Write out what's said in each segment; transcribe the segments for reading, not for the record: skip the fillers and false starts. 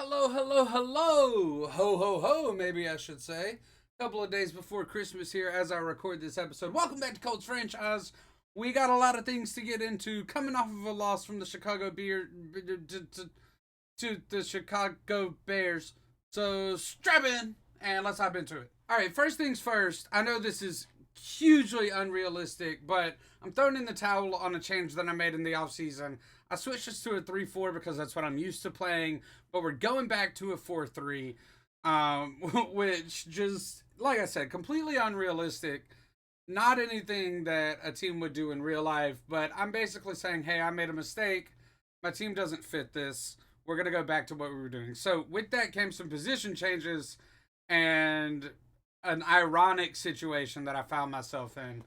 Hello, hello, hello! Ho, ho, ho, maybe I should say. A couple of days before Christmas here as I record this episode. Welcome back to Colts Franchise. We got a lot of things to get into. Coming off of a loss from the Chicago Bears to the Chicago Bears. So strap in and let's hop into it. Alright, first things first. I know this is hugely unrealistic, but I'm throwing in the towel on a change that I made in the offseason. I switched this to a 3-4 because that's what I'm used to playing, but we're going back to a 4-3, which just, like I said, completely unrealistic. Not anything that a team would do in real life, but I'm basically saying, hey, I made a mistake. My team doesn't fit this. We're going to go back to what we were doing. So with that came some position changes and an ironic situation that I found myself in.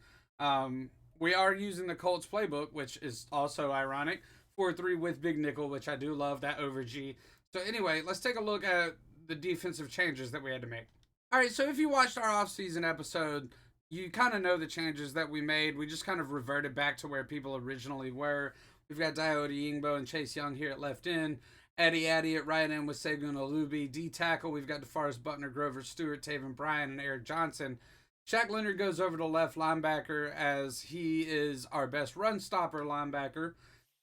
We are using the Colts playbook, which is also ironic. 4-3 with Big Nickel, which I do love that over G. So anyway, let's take a look at the defensive changes that we had to make. All right, so if you watched our offseason episode, you kind of know the changes that we made. We just kind of reverted back to where people originally were. We've got Diote Yingbo and Chase Young here at left end. Eddie Addy at right end with Segun Olubi. D tackle, we've got DeForest Buckner, Grover Stewart, Taven Bryan, and Eric Johnson. Shaq Leonard goes over to left linebacker as he is our best run stopper linebacker.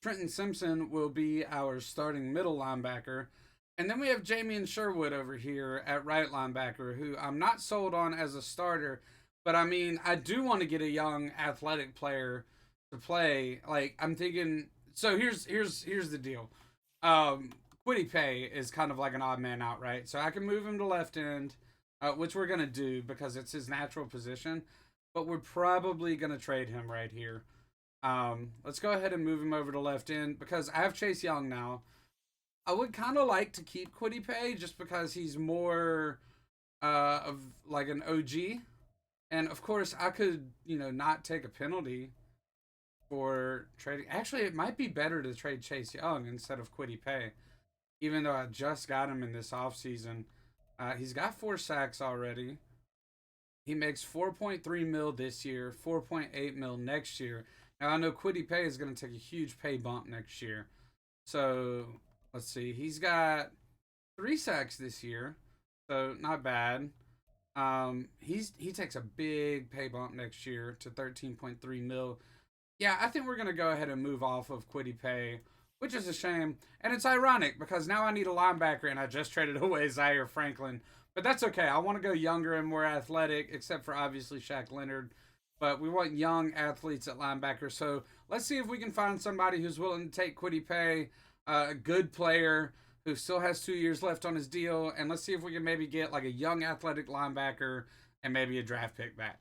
Trenton Simpson will be our starting middle linebacker. And then we have Jamien Sherwood over here at right linebacker, who I'm not sold on as a starter. But I mean, I do want to get a young athletic player to play. Like, I'm thinking, so here's the deal. Quiddy Pay is kind of like an odd man out, right? So I can move him to left end, which we're going to do because it's his natural position. But we're probably going to trade him right here. Let's go ahead and move him over to left end because I have Chase Young now. I would kind of like to keep Quiddy Pay just because he's more of like an OG. And of course, I could, not take a penalty for trading. Actually, it might be better to trade Chase Young instead of Quiddy Pay, even though I just got him in this offseason. He's got 4 sacks already. He makes 4.3 mil this year, 4.8 mil next year. Now, I know Quiddy Pay is going to take a huge pay bump next year. So, let's see. He's got 3 sacks this year. So, not bad. He takes a big pay bump next year to 13.3 mil. Yeah, I think we're going to go ahead and move off of Quiddy Pay, which is a shame. And it's ironic because now I need a linebacker and I just traded away Zaire Franklin. But that's okay. I want to go younger and more athletic, except for obviously Shaq Leonard. But we want young athletes at linebacker. So let's see if we can find somebody who's willing to take Quiddy Pay, a good player who still has 2 years left on his deal. And let's see if we can maybe get like a young athletic linebacker and maybe a draft pick back.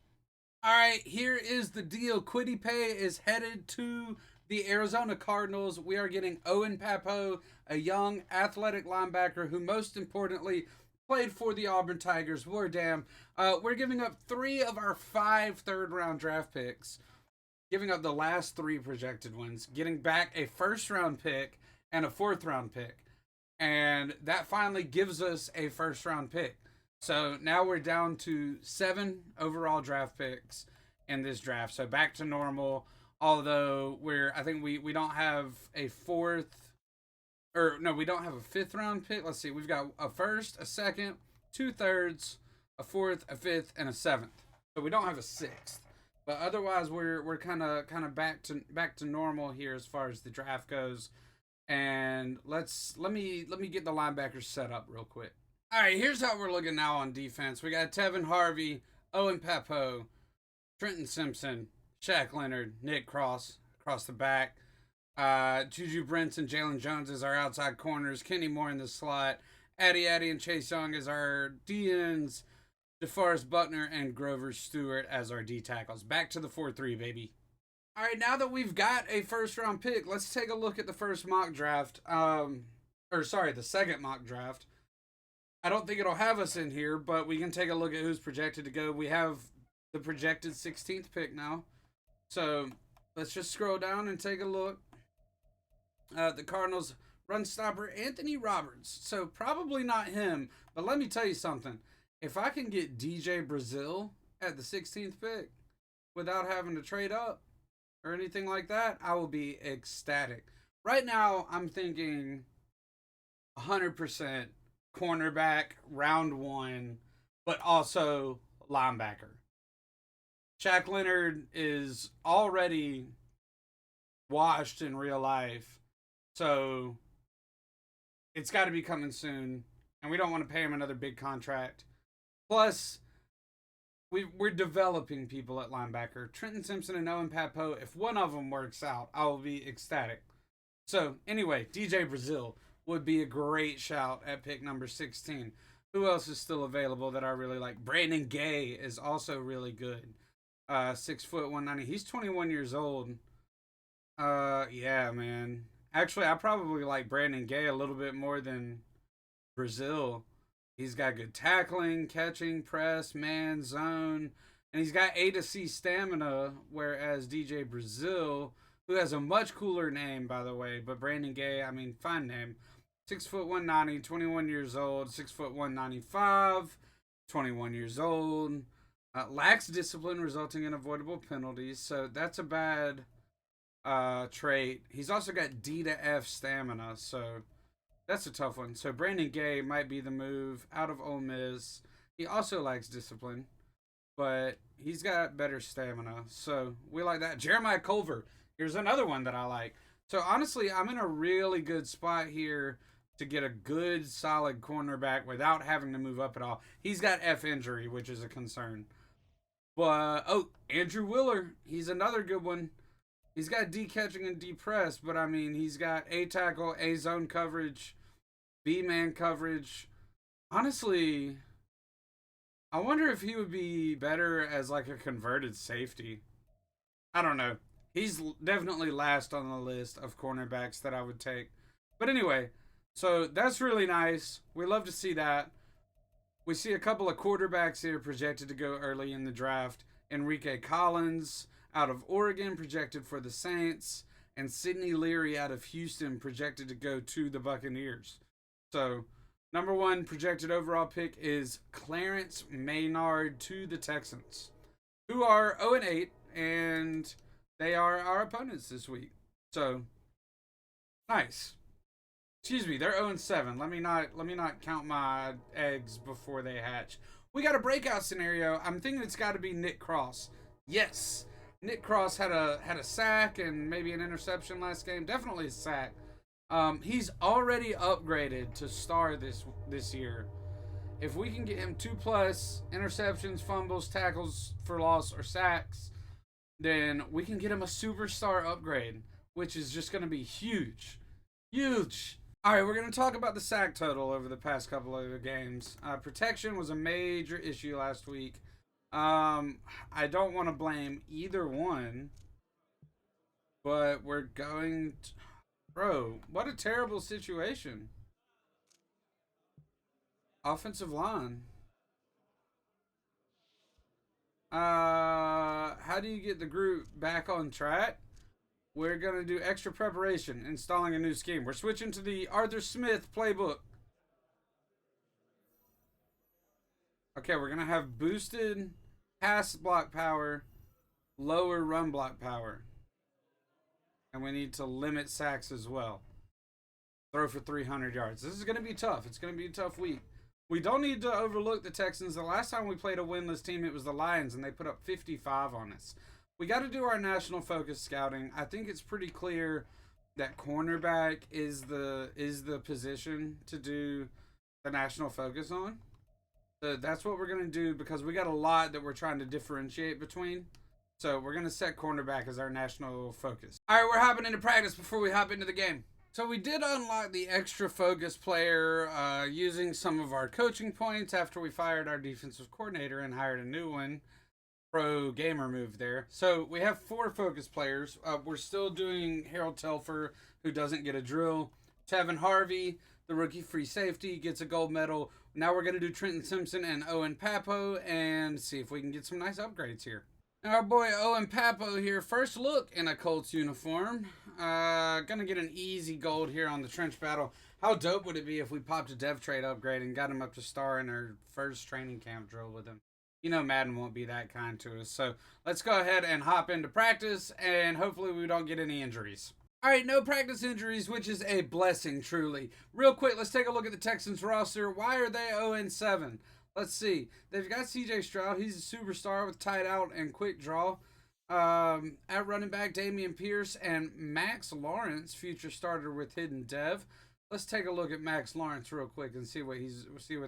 All right, here is the deal. Quiddy Pay is headed to the Arizona Cardinals. We are getting Owen Pappoe, a young athletic linebacker who most importantly played for the Auburn Tigers. We're giving up 3 of our 5 third-round draft picks, giving up the last 3 projected ones, getting back a first-round pick and a 4th-round pick. And that finally gives us a first-round pick. So now we're down to 7 overall draft picks in this draft. So back to normal, although I think we don't have a 4th, or no, we don't have a 5th round pick. Let's see. We've got a 1st, a 2nd, 2 3rds, a 4th, a 5th, and a 7th. So we don't have a 6th. But otherwise, we're kind of back to normal here as far as the draft goes. And let me get the linebackers set up real quick. All right, here's how we're looking now on defense. We got Tevin Harvey, Owen Pappoe, Trenton Simpson, Shaq Leonard, Nick Cross across the back. Juju Brents and Jalen Jones as our outside corners. Kenny Moore in the slot. Addy and Chase Young as our DNs. DeForest Buckner and Grover Stewart as our D tackles. Back to the 4-3, baby. All right, now that we've got a first-round pick, let's take a look at the first mock draft. The second mock draft. I don't think it'll have us in here, but we can take a look at who's projected to go. We have the projected 16th pick now. So let's just scroll down and take a look. The Cardinals run stopper Anthony Roberts. So probably not him, but let me tell you something. If I can get DJ Brazil at the 16th pick without having to trade up or anything like that, I will be ecstatic. Right now, I'm thinking 100% cornerback round one, but also linebacker. Shaq Leonard is already washed in real life, so it's got to be coming soon, and we don't want to pay him another big contract. Plus, we're developing people at linebacker. Trenton Simpson and Owen Papo, if one of them works out, I will be ecstatic. So, anyway, DJ Brazil would be a great shout at pick number 16. Who else is still available that I really like? Brandon Gay is also really good. 6 foot 190. He's 21 years old. Yeah, man. Actually, I probably like Brandon Gay a little bit more than Brazil. He's got good tackling, catching, press, man, zone, and he's got A to C stamina, whereas DJ Brazil, who has a much cooler name, by the way, but Brandon Gay, I mean, fine name. 6 foot 190, 21 years old, 6 foot 195, 21 years old. Lacks discipline, resulting in avoidable penalties, so that's a bad trait. He's also got D to F stamina, so that's a tough one. So Brandon Gay might be the move out of Ole Miss. He also lacks discipline, but he's got better stamina, so we like that. Jeremiah Culver, here's another one that I like. So honestly, I'm in a really good spot here to get a good, solid cornerback without having to move up at all. He's got F injury, which is a concern. But, Andrew Willer, he's another good one. He's got D catching and D press, but I mean, he's got A tackle, A zone coverage, B man coverage. Honestly, I wonder if he would be better as like a converted safety. I don't know. He's definitely last on the list of cornerbacks that I would take. But anyway, so that's really nice. We love to see that. We see a couple of quarterbacks here projected to go early in the draft. Enrique Collins out of Oregon projected for the Saints, and Sidney Leary out of Houston projected to go to the Buccaneers. So, number one projected overall pick is Clarence Maynard to the Texans, who are 0-8, and they are our opponents this week. So, nice. Excuse me, they're 0-7. Let me not count my eggs before they hatch. We got a breakout scenario. I'm thinking it's got to be Nick Cross. Yes, Nick Cross had a sack and maybe an interception last game. Definitely a sack. He's already upgraded to star this year. If we can get him 2+ interceptions, fumbles, tackles for loss, or sacks, then we can get him a superstar upgrade, which is just going to be huge. Huge. All right, we're going to talk about the sack total over the past couple of games. Protection was a major issue last week. I don't want to blame either one, but we're going to... Bro, what a terrible situation. Offensive line. How do you get the group back on track? We're going to do extra preparation, installing a new scheme. We're switching to the Arthur Smith playbook. Okay, we're going to have boosted pass block power, lower run block power. And we need to limit sacks as well. Throw for 300 yards. This is going to be tough. It's going to be a tough week. We don't need to overlook the Texans. The last time we played a winless team, it was the Lions, and they put up 55 on us. We got to do our national focus scouting. I think it's pretty clear that cornerback is the position to do the national focus on. So that's what we're going to do because we got a lot that we're trying to differentiate between. So we're going to set cornerback as our national focus. All right, we're hopping into practice before we hop into the game. So we did unlock the extra focus player using some of our coaching points after we fired our defensive coordinator and hired a new one. Pro gamer move there. So we have 4 focus players. We're still doing Harold Telfer, who doesn't get a drill. Tevin Harvey, the rookie free safety, gets a gold medal. Now we're going to do Trenton Simpson and Owen Papo and see if we can get some nice upgrades here. Our boy Owen Papo here. First look in a Colts uniform. Gonna get an easy gold here on the trench battle. How dope would it be if we popped a dev trade upgrade and got him up to star in our first training camp drill with him? You know Madden won't be that kind to us. So let's go ahead and hop into practice, and hopefully we don't get any injuries. All right, no practice injuries, which is a blessing, truly. Real quick, let's take a look at the Texans roster. Why are they 0-7? Let's see. They've got C.J. Stroud. He's a superstar with tight out and quick draw. At running back, Dameon Pierce and Max Lawrence, future starter with hidden dev. Let's take a look at Max Lawrence real quick and see what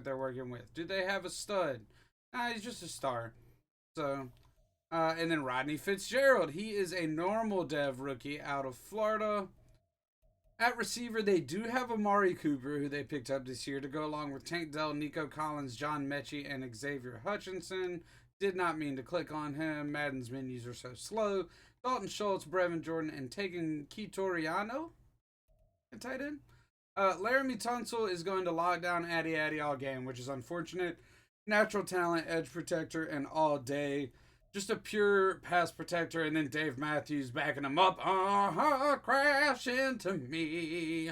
they're working with. Do they have a stud? Nah, he's just a star. So, and then Rodney Fitzgerald. He is a normal dev rookie out of Florida. At receiver, they do have Amari Cooper, who they picked up this year, to go along with Tank Dell, Nico Collins, John Mechie, and Xavier Hutchinson. Did not mean to click on him. Madden's menus are so slow. Dalton Schultz, Brevin Jordan, and taking Kitoriano at tight end. Laramie Tunsil is going to lock down Addy all game, which is unfortunate. Natural talent, edge protector, and all day. Just a pure pass protector, and then Dave Matthews backing him up. Crash into me.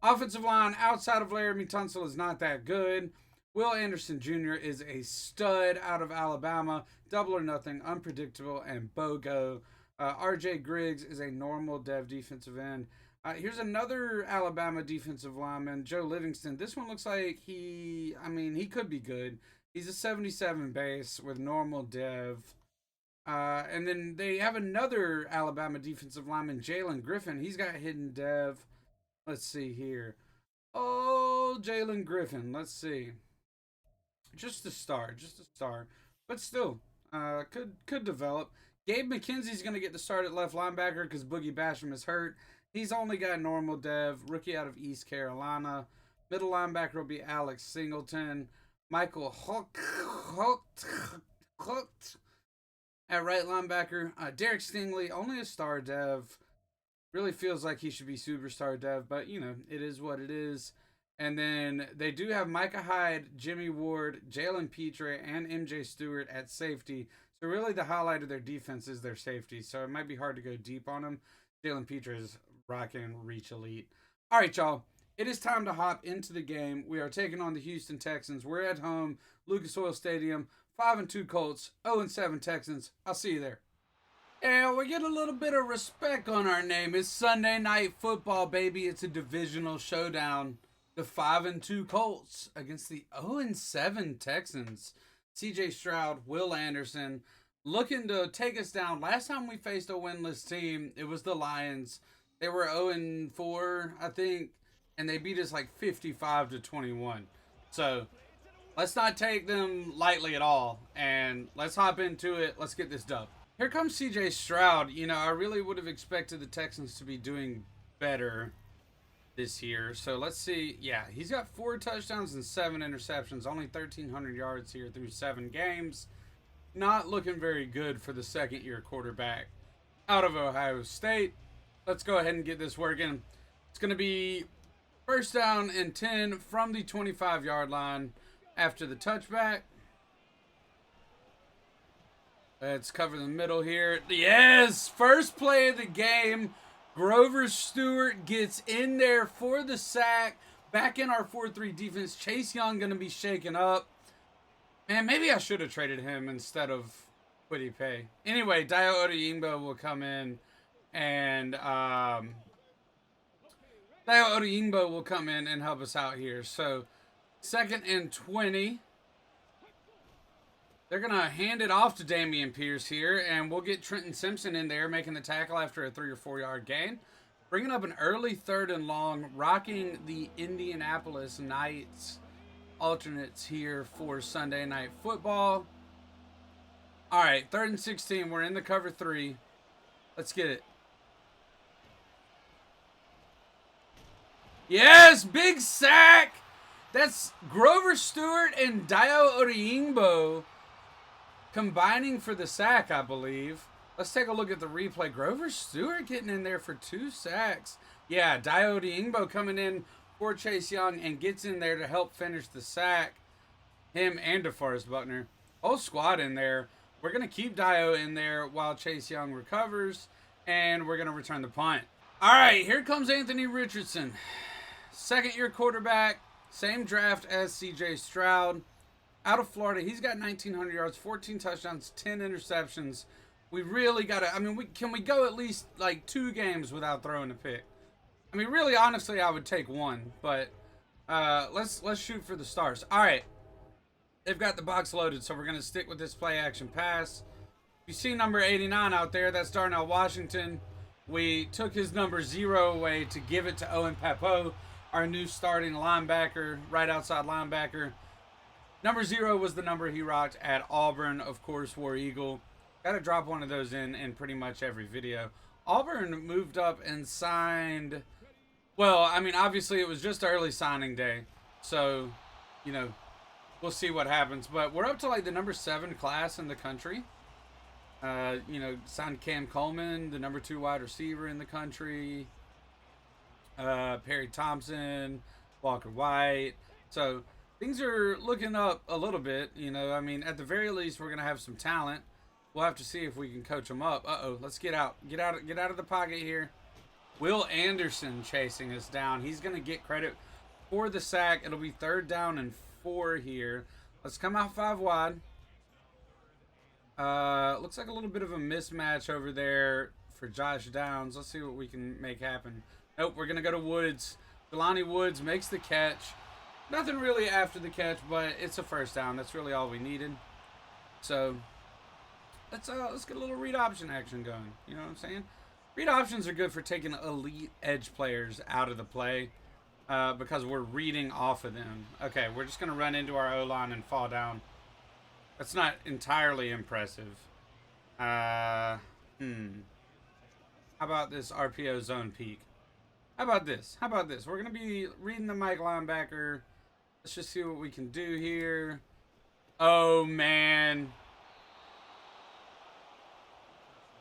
Offensive line outside of Laramie Tunsil is not that good. Will Anderson Jr. is a stud out of Alabama. Double or nothing, unpredictable, and BOGO. R.J. Griggs is a normal dev defensive end. Here's another Alabama defensive lineman, Joe Livingston. This one looks like he could be good. He's a 77 base with normal dev. And then they have another Alabama defensive lineman, Jalen Griffin. He's got hidden dev. Let's see here. Oh, Jalen Griffin. Let's see. Just a star. But still, could develop. Gabe McKenzie's going to get the start at left linebacker because Boogie Basham is hurt. He's only got normal dev, rookie out of East Carolina. Middle linebacker will be Alex Singleton. Michael Hook. At right linebacker, Derek Stingley, only a star dev. Really feels like he should be superstar dev, but, it is what it is. And then they do have Micah Hyde, Jimmy Ward, Jalen Petre, and MJ Stewart at safety. So really the highlight of their defense is their safety. So it might be hard to go deep on them. Jalen Petre is rocking Reach Elite. All right, y'all. It is time to hop into the game. We are taking on the Houston Texans. We're at home, Lucas Oil Stadium. 5-2 Colts, 0-7 Texans. I'll see you there. And we get a little bit of respect on our name. It's Sunday Night Football, baby. It's a divisional showdown. The 5-2 Colts against the 0-7 Texans. C.J. Stroud, Will Anderson, looking to take us down. Last time we faced a winless team, it was the Lions. They were 0-4, I think, and they beat us like 55-21. So let's not take them lightly at all, and let's hop into it. Let's get this dub. Here comes C.J. Stroud. I really would have expected the Texans to be doing better this year. So let's see. Yeah, he's got 4 touchdowns and 7 interceptions. Only 1,300 yards here through 7 games. Not looking very good for the second-year quarterback out of Ohio State. Let's go ahead and get this working. It's going to be first down and 10 from the 25-yard line. After the touchback, let's cover the middle here. Yes, first play of the game. Grover Stewart gets in there for the sack. Back in our 4-3 defense. Chase Young going to be shaken up. Man, maybe I should have traded him instead of Kwity Paye. Anyway, Dayo Odeyingbo will come in and Dayo Odeyingbo will come in and help us out here. So 2nd and 20. They're going to hand it off to Dameon Pierce here, and we'll get Trenton Simpson in there making the tackle after a 3 or 4 yard gain. Bringing up an early 3rd and long, rocking the Indianapolis Knights alternates here for Sunday Night Football. All right, 3rd and 16. We're in the cover 3. Let's get it. Yes, big sack. That's Grover Stewart and Dayo Odeyingbo combining for the sack, I believe. Let's take a look at the replay. Grover Stewart getting in there for 2 sacks. Yeah, Dayo Odeyingbo coming in for Chase Young and gets in there to help finish the sack. Him and DeForest Buckner. Whole squad in there. We're going to keep Dayo in there while Chase Young recovers, and we're going to return the punt. All right, here comes Anthony Richardson. 2nd-year quarterback. Same draft as C.J. Stroud. Out of Florida, he's got 1,900 yards, 14 touchdowns, 10 interceptions. We really got to, I mean, can we go at least like 2 games without throwing a pick? I mean, really, honestly, I would take 1, but let's shoot for the stars. All right. They've got the box loaded, so we're going to stick with this play action pass. You see number 89 out there, that's Darnell Washington. We took his number 0 away to give it to Owen Papo, our new starting linebacker, right outside linebacker. Number 0 was the number he rocked at Auburn, of course, War Eagle. Got to drop one of those in pretty much every video. Auburn moved up and signed, well, I mean, obviously it was just early signing day, so, you know, we'll see what happens. But we're up to like the number 7 class in the country. You know, signed Cam Coleman, the number 2 wide receiver in the country. Perry Thompson, Walker White. So things are looking up a little bit. You know, I mean, at the very least, we're gonna have some talent. We'll have to see if we can coach them up. Let's get out of the pocket here. Will Anderson chasing us down. He's gonna get credit for the sack. It'll be 3rd down and 4 here. Let's come out 5 wide. Looks like a little bit of a mismatch over there for Josh Downs. Let's see what we can make happen. Nope, we're going to go to Woods. Jelani Woods makes the catch. Nothing really after the catch, but it's a 1st down. That's really all we needed. So, let's get a little read option action going. You know what I'm saying? Read options are good for taking elite edge players out of the play because we're reading off of them. Okay, we're just going to run into our O-line and fall down. That's not entirely impressive. How about this RPO zone peak? How about this? We're going to be reading the Mike linebacker. Let's just see what we can do here. Oh, man.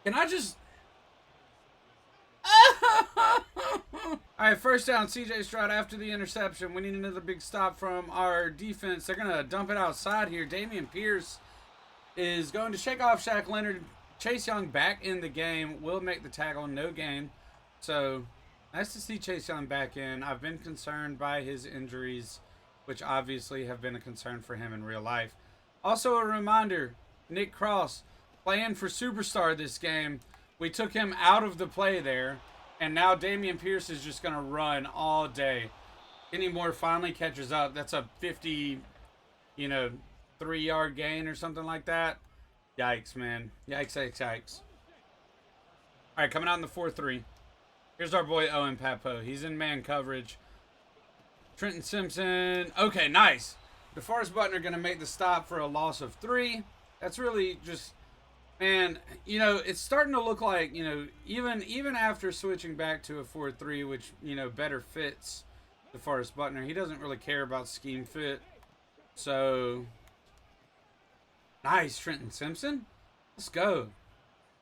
Can I just... All right, 1st down, CJ Stroud after the interception. We need another big stop from our defense. They're going to dump it outside here. Dameon Pierce is going to shake off Shaq Leonard. Chase Young back in the game. Will make the tackle, no gain. So, nice to see Chase Young back in. I've been concerned by his injuries, which obviously have been a concern for him in real life. Also a reminder, Nick Cross playing for Superstar this game. We took him out of the play there. And now Dameon Pierce is just going to run all day. Kenny Moore finally catches up. That's a 50, 3-yard gain or something like that. Yikes, man. Yikes. All right, coming out in the 4-3. Here's our boy Owen Papo. He's in man coverage. Trenton Simpson. Okay, nice. DeForest Buckner going to make the stop for a loss of 3. That's really just... Man, it's starting to look like, even after switching back to a 4-3, which, better fits DeForest Buckner, he doesn't really care about scheme fit. So, nice, Trenton Simpson. Let's go.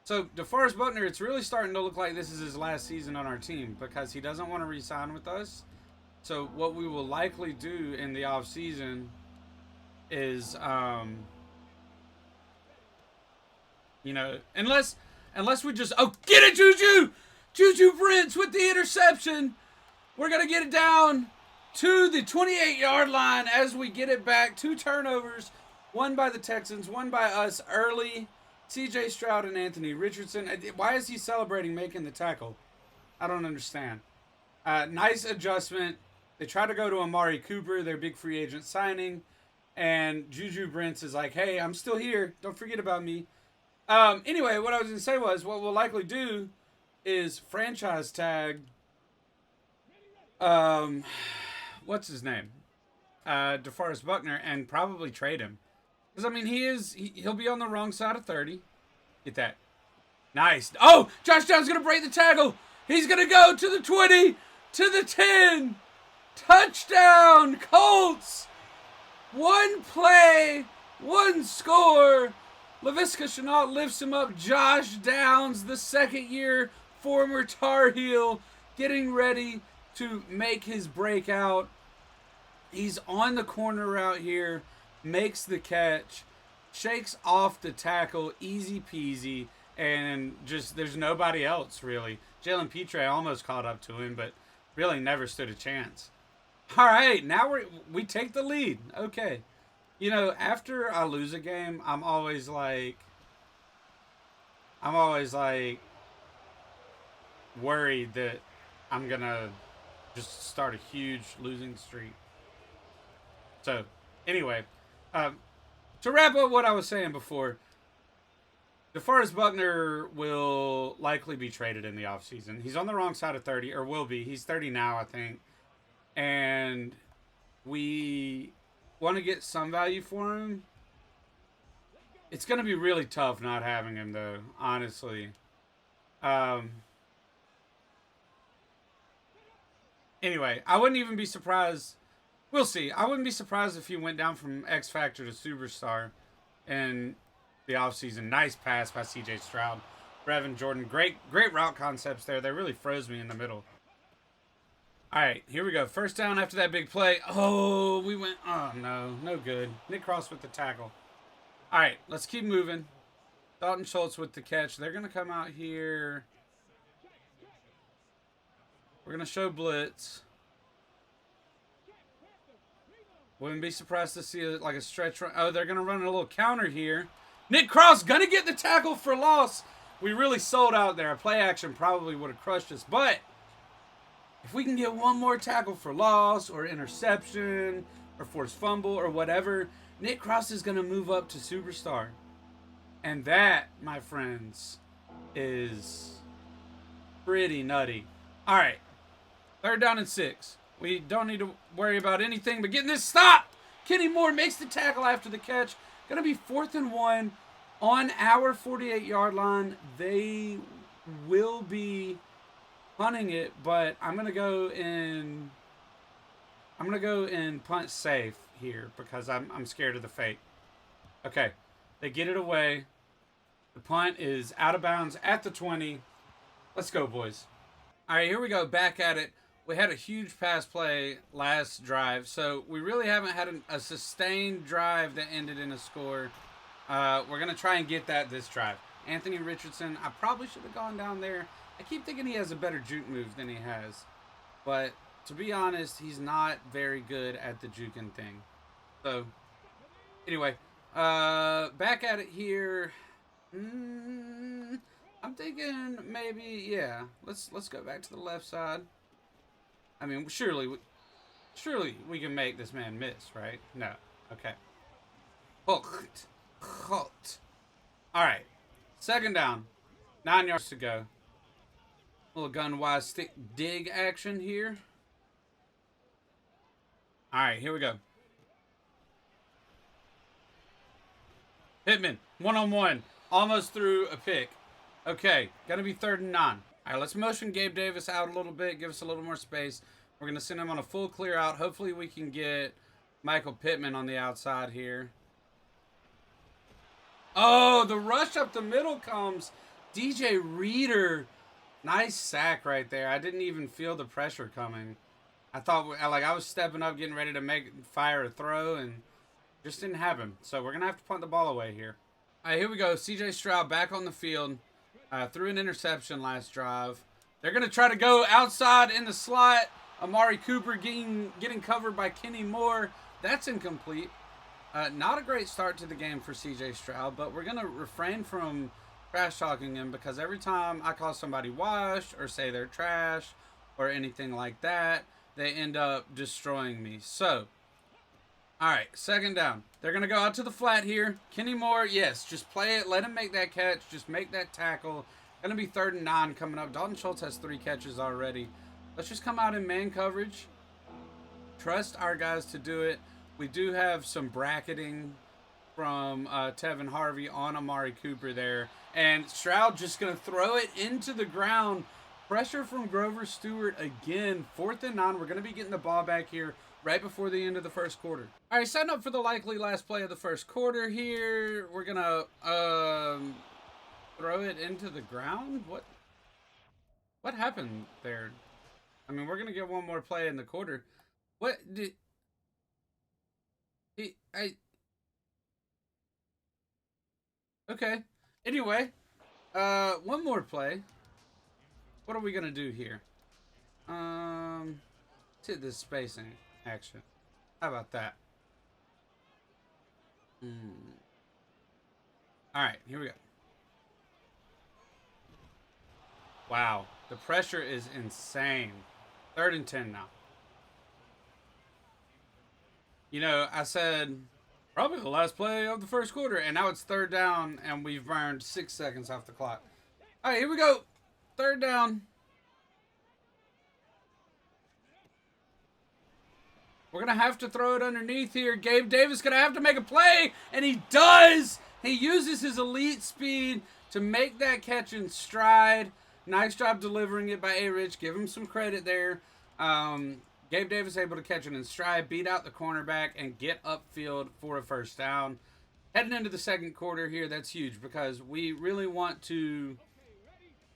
So, DeForest Buckner, it's really starting to look like this is his last season on our team because he doesn't want to re-sign with us. So, what we will likely do in the offseason is, unless we just... Oh, get it, Juju! Juju Brents with the interception. We're going to get it down to the 28-yard line as we get it back. 2 turnovers, one by the Texans, one by us early. CJ Stroud and Anthony Richardson. Why is he celebrating making the tackle? I don't understand. Nice adjustment. They try to go to Amari Cooper, their big free agent signing. And Juju Brents is like, hey, I'm still here. Don't forget about me. Anyway, what I was going to say was, what we'll likely do is franchise tag, what's his name? DeForest Buckner, and probably trade him. Because, I mean, he'll be on the wrong side of 30. Get that. Nice. Oh, Josh Downs going to break the tackle. He's going to go to the 20, to the 10. Touchdown, Colts. 1 play, 1 score. Laviska Shenault lifts him up. Josh Downs, the 2nd-year former Tar Heel, getting ready to make his breakout. He's on the corner route here, makes the catch, shakes off the tackle, easy peasy, and just there's nobody else, really. Jalen Petre almost caught up to him, but really never stood a chance. All right, now we take the lead. Okay. After I lose a game, I'm always like, I'm always like worried that I'm gonna just start a huge losing streak. So, anyway, um, to wrap up what I was saying before, DeForest Buckner will likely be traded in the offseason. He's on the wrong side of 30, or will be. He's 30 now, I think. And we want to get some value for him. It's going to be really tough not having him, though, honestly. Um, anyway, I wouldn't even be surprised. We'll see. I wouldn't be surprised if he went down from X Factor to Superstar in the offseason. Nice pass by CJ Stroud. Brevin Jordan. Great route concepts there. They really froze me in the middle. All right, here we go. First down after that big play. Oh, we went. Oh, no. No good. Nick Cross with the tackle. All right, let's keep moving. Dalton Schultz with the catch. They're going to come out here. We're going to show blitz. Wouldn't be surprised to see like a stretch run. Oh, they're going to run a little counter here. Nick Cross going to get the tackle for loss. We really sold out there. A play action probably would have crushed us. But if we can get one more tackle for loss or interception or forced fumble or whatever, Nick Cross is going to move up to Superstar. And that, my friends, is pretty nutty. All right. Third down and 6. We don't need to worry about anything but getting this stop. Kenny Moore makes the tackle after the catch. Going to be 4th and 1 on our 48-yard line. They will be punting it, but I'm going to go in punt safe here because I'm scared of the fake. Okay. They get it away. The punt is out of bounds at the 20. Let's go, boys. All right, here we go. Back at it. We had a huge pass play last drive, so we really haven't had a sustained drive that ended in a score. We're going to try and get that this drive. Anthony Richardson, I probably should have gone down there. I keep thinking he has a better juke move than he has. But to be honest, he's not very good at the juking thing. So, anyway, back at it here. I'm thinking maybe, yeah. Let's go back to the left side. I mean, surely we can make this man miss, right? No. Okay. Hooked. All right. Second down. 9 yards to go. Little gun-wise stick dig action here. All right, here we go. Pittman, one-on-one. Almost threw a pick. Okay, gonna be 3rd and 9. All right, let's motion Gabe Davis out a little bit, give us a little more space. We're going to send him on a full clear out. Hopefully we can get Michael Pittman on the outside here. Oh, the rush up the middle comes. DJ Reader. Nice sack right there. I didn't even feel the pressure coming. I thought, like, I was stepping up, getting ready to fire a throw, and just didn't happen. So we're going to have to punt the ball away here. All right, here we go. CJ Stroud back on the field. Threw an interception last drive. They're going to try to go outside in the slot. Amari Cooper getting covered by Kenny Moore. That's incomplete. Not a great start to the game for CJ Stroud, but we're going to refrain from trash talking him because every time I call somebody washed or say they're trash or anything like that, they end up destroying me. So, all right, second down. They're going to go out to the flat here. Kenny Moore, yes, just play it. Let him make that catch. Just make that tackle. Going to be 3rd and 9 coming up. Dalton Schultz has 3 catches already. Let's just come out in man coverage. Trust our guys to do it. We do have some bracketing from Tevin Harvey on Amari Cooper there. And Stroud just going to throw it into the ground. Pressure from Grover Stewart again. 4th and 9. We're going to be getting the ball back here right before the end of the first quarter. All right, setting up for the likely last play of the first quarter here. We're going to throw it into the ground. What happened there? I mean, we're going to get one more play in the quarter. What did... Okay. Anyway, one more play. What are we going to do here? Let's hit this spacing action. How about that? All right, here we go. Wow. The pressure is insane. 3rd and 10 now. You know, I said probably the last play of the first quarter, and now it's 3rd down, and we've burned 6 seconds off the clock. All right, here we go. 3rd down. We're going to have to throw it underneath here. Gabe Davis going to have to make a play, and he does. He uses his elite speed to make that catch in stride. Nice job delivering it by A-Rich. Give him some credit there. Gabe Davis able to catch it in stride, beat out the cornerback, and get upfield for a 1st down. Heading into the 2nd quarter here, that's huge because we really want to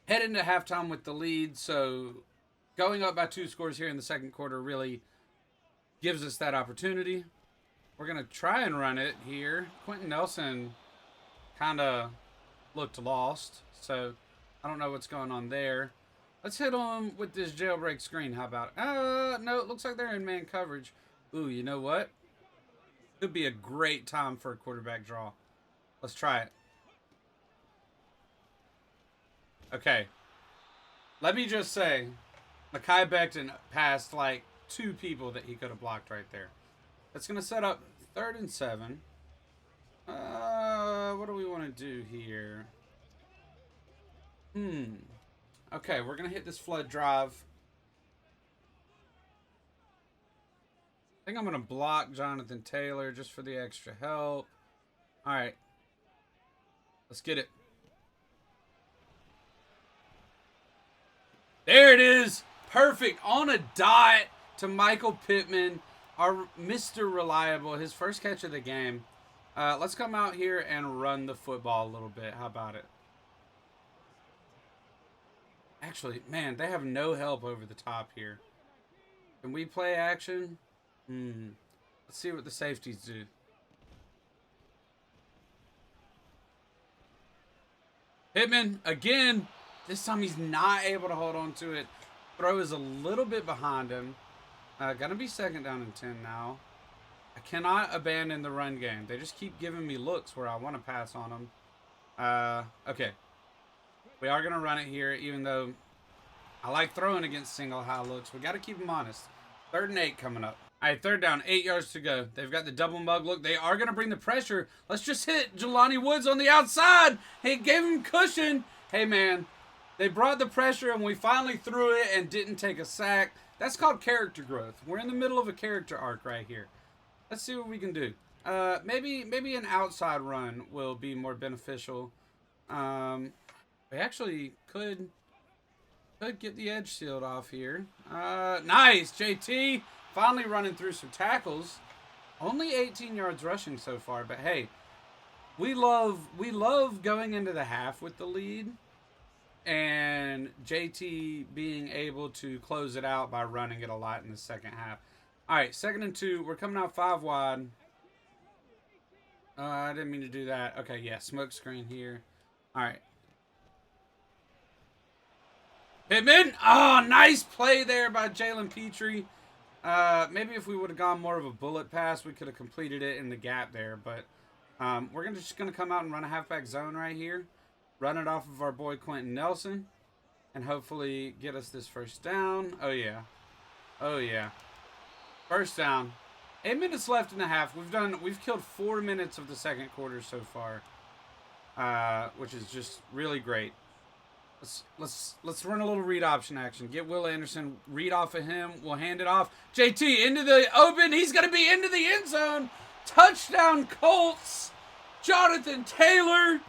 head into halftime with the lead. So going up by 2 scores here in the 2nd quarter really gives us that opportunity. We're going to try and run it here. Quentin Nelson kind of looked lost, so I don't know what's going on there. Let's hit him with this jailbreak screen. How about it? No, it looks like they're in man coverage. Ooh, you know what? Could be a great time for a quarterback draw. Let's try it. Okay. Let me just say, Mekhi Becton passed like 2 people that he could have blocked right there. That's going to set up 3rd and 7. What do we want to do here? Okay, we're going to hit this flood drive. I think I'm going to block Jonathan Taylor just for the extra help. All right. Let's get it. There it is. Perfect. On a dot to Michael Pittman, our Mr. Reliable, his first catch of the game. Let's come out here and run the football a little bit. How about it? Actually, man, they have no help over the top here. Can we play action? Let's see what the safeties do. Pittman, again. This time he's not able to hold on to it. Throw is a little bit behind him. Gonna be 2nd down and 10 now. I cannot abandon the run game. They just keep giving me looks where I want to pass on them. Okay. We are going to run it here, even though I like throwing against single high looks. We got to keep them honest. 3rd and 8 coming up. All right, 3rd down, 8 yards to go. They've got the double mug look. They are going to bring the pressure. Let's just hit Jelani Woods on the outside. He gave him cushion. Hey, man, they brought the pressure, and we finally threw it and didn't take a sack. That's called character growth. We're in the middle of a character arc right here. Let's see what we can do. Maybe an outside run will be more beneficial. We actually could get the edge sealed off here. Nice, JT. Finally running through some tackles. Only 18 yards rushing so far, but hey, we love going into the half with the lead, and JT being able to close it out by running it a lot in the 2nd half. All right, 2nd and 2. We're coming out 5 wide. I didn't mean to do that. Okay, yeah, smoke screen here. All right. Pittman. Oh, nice play there by Jalen Petrie. Maybe if we would have gone more of a bullet pass, we could have completed it in the gap there. But we're just going to come out and run a halfback zone right here. Run it off of our boy Quentin Nelson. And hopefully get us this 1st down. Oh, yeah. Oh, yeah. 1st down. 8 minutes left in the half. We've killed 4 minutes of the 2nd quarter so far, which is just really great. Let's run a little read option action. Get Will Anderson, read off of him. We'll hand it off. JT into the open. He's gonna be into the end zone. Touchdown Colts. Jonathan Taylor.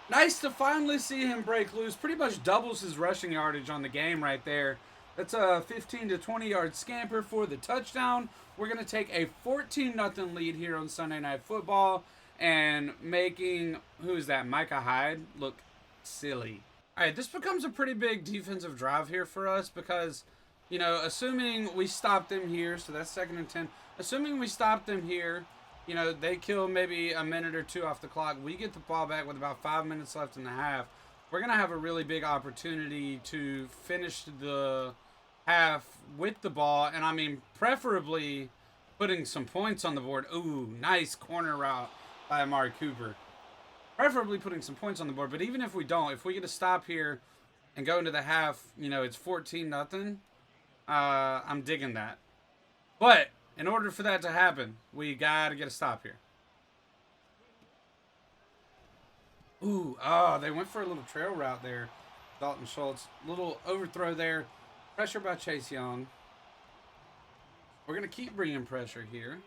Nice to finally see him break loose. Pretty much doubles his rushing yardage on the game right there. That's a 15 to 20 yard scamper for the touchdown. We're going to take a 14-0 lead here on Sunday Night Football and making, who is that, Micah Hyde, look silly. All right, this becomes a pretty big defensive drive here for us because, you know, assuming we stop them here, so that's 2nd and 10. Assuming we stop them here, you know, they kill maybe a minute or 2 off the clock. We get the ball back with about 5 minutes left in the half. We're going to have a really big opportunity to finish the half with the ball. And, I mean, preferably putting some points on the board. Ooh, nice corner route by Amari Cooper. Preferably putting some points on the board. But even if we don't, if we get a stop here, and go into the half, you know, it's 14-0. I'm digging that. But in order for that to happen, we got to get a stop here. Ooh, oh, they went for a little trail route there. Dalton Schultz, little overthrow there. Pressure by Chase Young. We're going to keep bringing pressure here.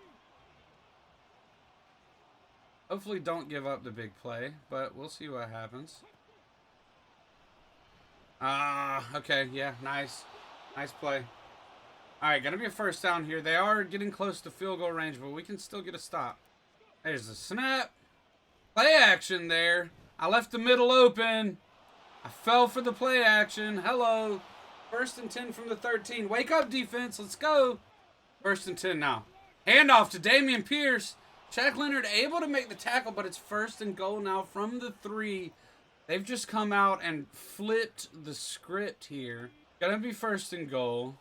Hopefully don't give up the big play, but we'll see what happens. Okay, yeah, nice. Nice play. All right, gonna be a first down here. They are getting close to field goal range, but we can still get a stop. There's the snap. Play action there. I left the middle open. I fell for the play action. Hello. 1st and 10 from the 13. Wake up, defense. Let's go. 1st and 10 now. Handoff to Damian Pierce. Shaq Leonard able to make the tackle, but it's 1st and goal now from the 3. They've just come out and flipped the script here. Gonna be 1st and goal.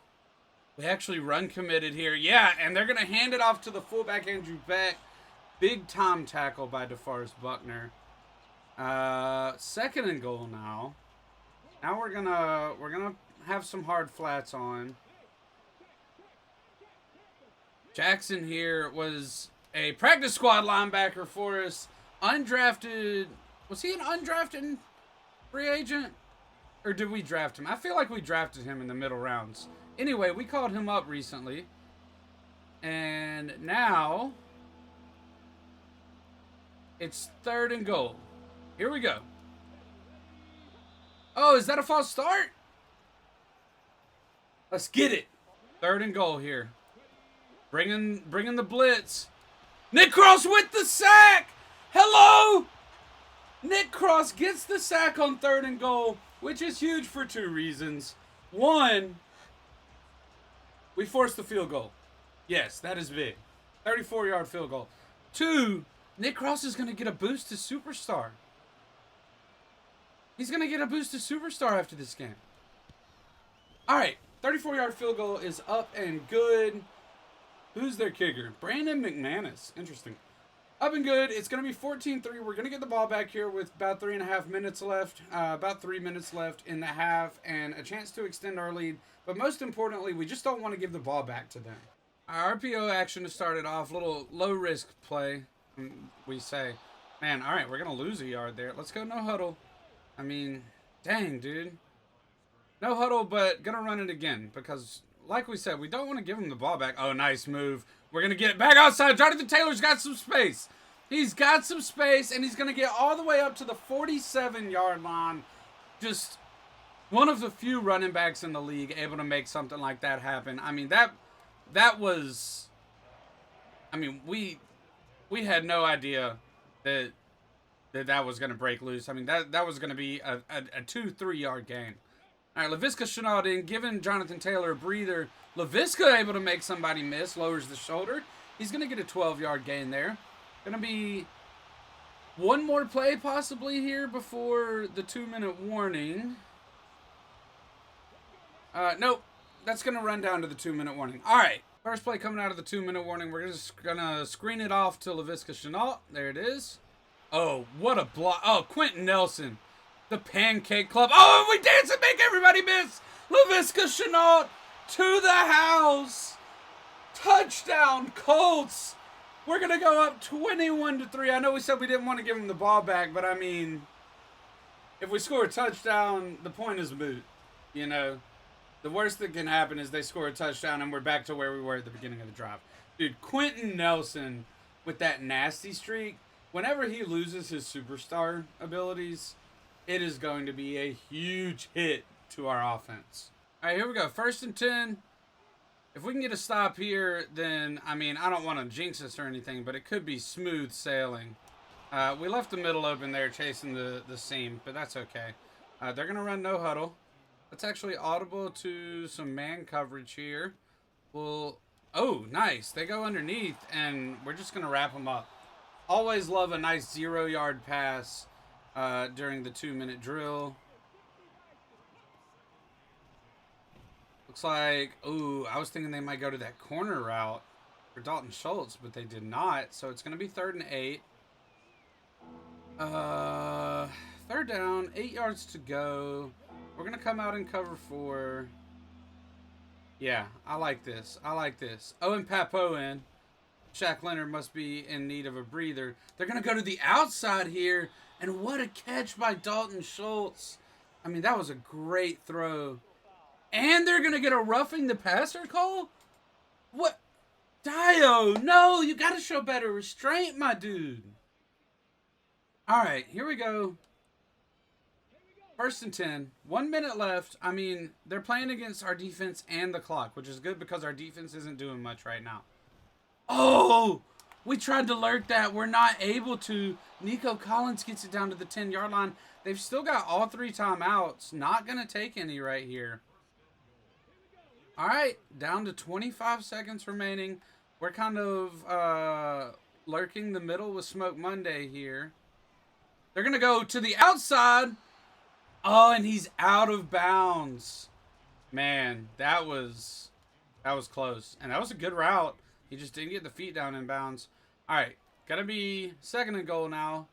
We actually run committed here. Yeah, and they're gonna hand it off to the fullback Andrew Beck. Big time tackle by DeForest Buckner. 2nd and goal now. Now we're gonna have some hard flats on. Jackson here was a practice squad linebacker for us. Undrafted. Was he an undrafted free agent? Or did we draft him? I feel like we drafted him in the middle rounds. Anyway, we called him up recently. And now it's 3rd and goal. Here we go. Oh, is that a false start? Let's get it. 3rd and goal here. Bringing the blitz. Nick Cross with the sack. Hello. Nick Cross gets the sack on 3rd and goal, which is huge for 2 reasons. 1, we forced the field goal. Yes, that is big. 34-yard field goal. 2, Nick Cross is going to get a boost to superstar. He's going to get a boost to superstar after this game. All right, 34-yard field goal is up and good. Who's their kicker? Brandon McManus. Interesting. Up and good. It's going to be 14-3. We're going to get the ball back here with about 3.5 minutes left. About 3 minutes left in the half and a chance to extend our lead. But most importantly, we just don't want to give the ball back to them. Our RPO action has started off. Little low-risk play, we say. Man, all right, we're going to lose a yard there. Let's go no huddle. I mean, dang, dude. No huddle, but going to run it again because, like we said, we don't want to give him the ball back. Oh, nice move. We're going to get it back outside. Jonathan Taylor's got some space. He's got some space, and he's going to get all the way up to the 47-yard line. Just one of the few running backs in the league able to make something like that happen. I mean, that was... I mean, we had no idea that was going to break loose. I mean, that was going to be a 2-3 yard gain. All right, Laviska Shenault in, giving Jonathan Taylor a breather. Laviska able to make somebody miss, lowers the shoulder. He's going to get a 12-yard gain there. Going to be one more play possibly here before the 2-minute warning. Nope. That's going to run down to the 2-minute warning. All right. First play coming out of the 2-minute warning. We're just going to screen it off to Laviska Shenault. There it is. Oh, what a block. Oh, Quentin Nelson. The Pancake Club. Oh, we dance and make everybody miss. Laviska Shenault to the house. Touchdown, Colts. We're going to go up 21-3. I know we said we didn't want to give them the ball back, but I mean, if we score a touchdown, the point is moot. You know, the worst that can happen is they score a touchdown and we're back to where we were at the beginning of the drive. Dude, Quentin Nelson with that nasty streak, whenever he loses his superstar abilities, it is going to be a huge hit to our offense. All right, here we go. 1st and 10. If we can get a stop here, then, I mean, I don't want to jinx us or anything, but it could be smooth sailing. We left the middle open there chasing the seam, but that's okay. They're going to run no huddle. Let's actually audible to some man coverage here. Oh, nice. They go underneath, and we're just going to wrap them up. Always love a nice 0-yard pass during the 2-minute drill. Looks like, I was thinking they might go to that corner route for Dalton Schultz, but they did not. So it's going to be 3rd and 8. 3rd down, 8 yards to go. We're going to come out and cover 4. Yeah, I like this. I like this. Owen Papo in. Shaq Leonard must be in need of a breather. They're going to go to the outside here. And what a catch by Dalton Schultz. I mean, that was a great throw. And they're going to get a roughing the passer call? What? Dio, no, you got to show better restraint, my dude. All right, here we go. 1st and 10. 1 minute left. I mean, they're playing against our defense and the clock, which is good because our defense isn't doing much right now. Oh, we tried to lurk that. We're not able to. Nico Collins gets it down to the 10-yard line. They've still got all 3 timeouts. Not going to take any right here. All right, down to 25 seconds remaining. We're kind of lurking the middle with Smoke Monday here. They're going to go to the outside. Oh, and he's out of bounds. Man, that was close. And that was a good route. He just didn't get the feet down in bounds. All right, got to be 2nd and goal now.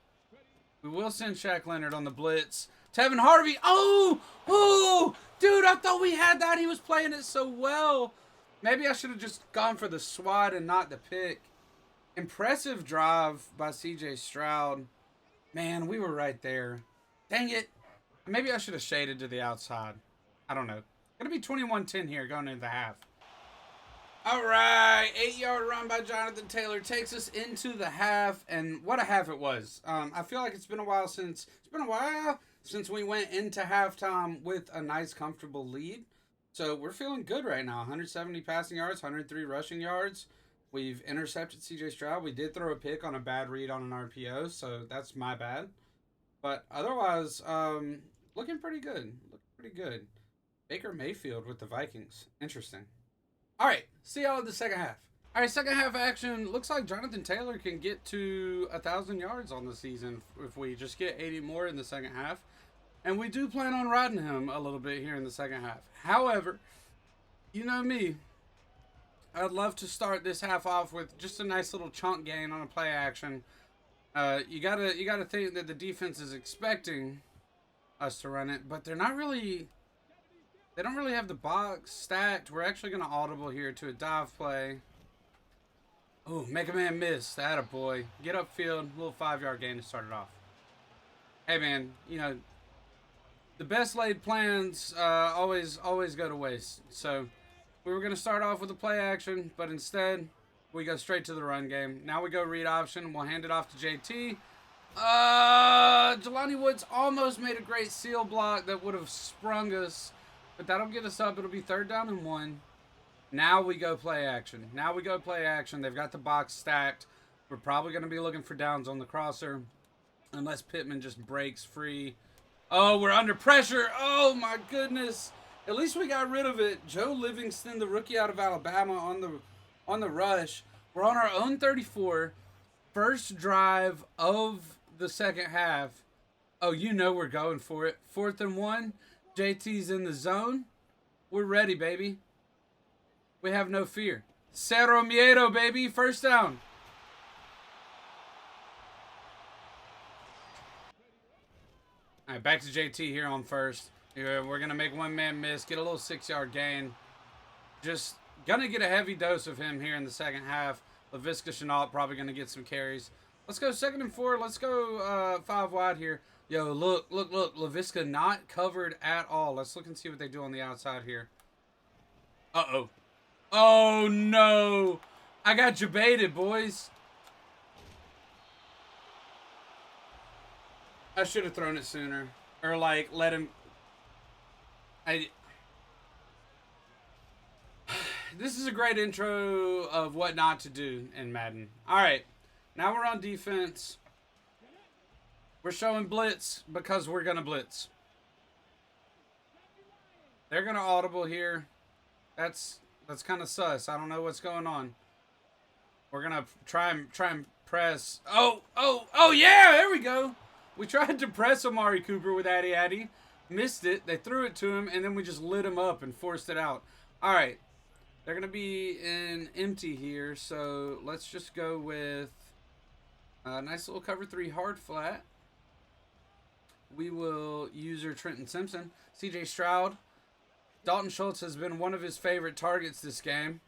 We will send Shaq Leonard on the blitz. Tevin Harvey. Oh, dude, I thought we had that. He was playing it so well. Maybe I should have just gone for the swat and not the pick. Impressive drive by C.J. Stroud. Man, we were right there. Dang it. Maybe I should have shaded to the outside. I don't know. Going to be 21-10 here going into the half. All right. 8-yard run by Jonathan Taylor takes us into the half. And what a half it was. I feel like it's been a while since we went into halftime with a nice, comfortable lead. So we're feeling good right now. 170 passing yards, 103 rushing yards. We've intercepted C.J. Stroud. We did throw a pick on a bad read on an RPO, so that's my bad. But otherwise, looking pretty good. Baker Mayfield with the Vikings. Interesting. All right, see y'all in the second half. All right, second half action. Looks like Jonathan Taylor can get to 1,000 yards on the season if we just get 80 more in the second half. And we do plan on riding him a little bit here in the second half. However, you know me. I'd love to start this half off with just a nice little chunk gain on a play action. You gotta think that the defense is expecting us to run it, but they're not really. They don't really have the box stacked. We're actually gonna audible here to a dive play. Oh, make a man miss. That a boy. Get upfield, little 5-yard gain to start it off. Hey man, you know the best laid plans always go to waste. So we were gonna start off with a play action, but instead we go straight to the run game. Now we go read option. We'll hand it off to JT. Jelani Woods almost made a great seal block that would have sprung us, but that'll get us up. It'll be 3rd down and 1. Now we go play action. They've got the box stacked. We're probably going to be looking for downs on the crosser unless Pittman just breaks free. Oh, we're under pressure. Oh, my goodness. At least we got rid of it. Joe Livingston, the rookie out of Alabama, on the rush. We're on our own 34. First drive of the second half. Oh, you know we're going for it. 4th and 1. JT's in the zone. We're ready, baby. We have no fear. Cero miedo, baby. First down. All right, back to JT here on first. We're going to make one man miss, get a little 6-yard gain. Just going to get a heavy dose of him here in the second half. LaVisca Chenault probably going to get some carries. Let's go 2nd and 4. Let's go 5 wide here. Yo, look. LaVisca not covered at all. Let's look and see what they do on the outside here. Uh-oh. Oh, no. I got jebaited, boys. I should have thrown it sooner. Or, like, let him... This is a great intro of what not to do in Madden. All right. Now we're on defense. We're showing blitz because we're going to blitz. They're going to audible here. That's kind of sus. I don't know what's going on. We're going to try and press. Oh, yeah, there we go. We tried to press Amari Cooper with Addy. Missed it. They threw it to him, and then we just lit him up and forced it out. All right. They're going to be in empty here, so let's just go with a nice little cover 3 hard flat. we will user Trenton Simpson. CJ Stroud. Dalton Schultz has been one of his favorite targets this game.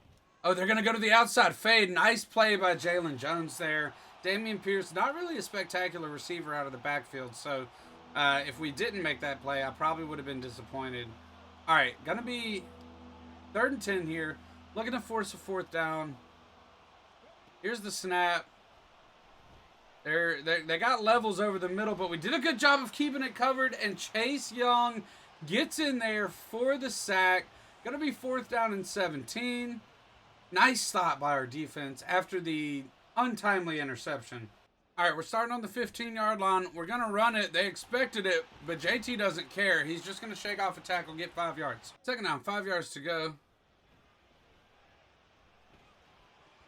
Oh, they're going to go to the outside fade. Nice play by Jalen Jones there. Dameon Pierce, not really a spectacular receiver out of the backfield. So if we didn't make that play, I probably would have been disappointed. All right, going to be 3rd and 10 here. Looking to force a 4th down. Here's the snap. They got levels over the middle, but we did a good job of keeping it covered, and Chase Young gets in there for the sack. Going to be 4th down and 17. Nice stop by our defense after the untimely interception. All right, we're starting on the 15-yard line. We're going to run it. They expected it, but JT doesn't care. He's just going to shake off a tackle, get 5 yards. 2nd down, 5 yards to go.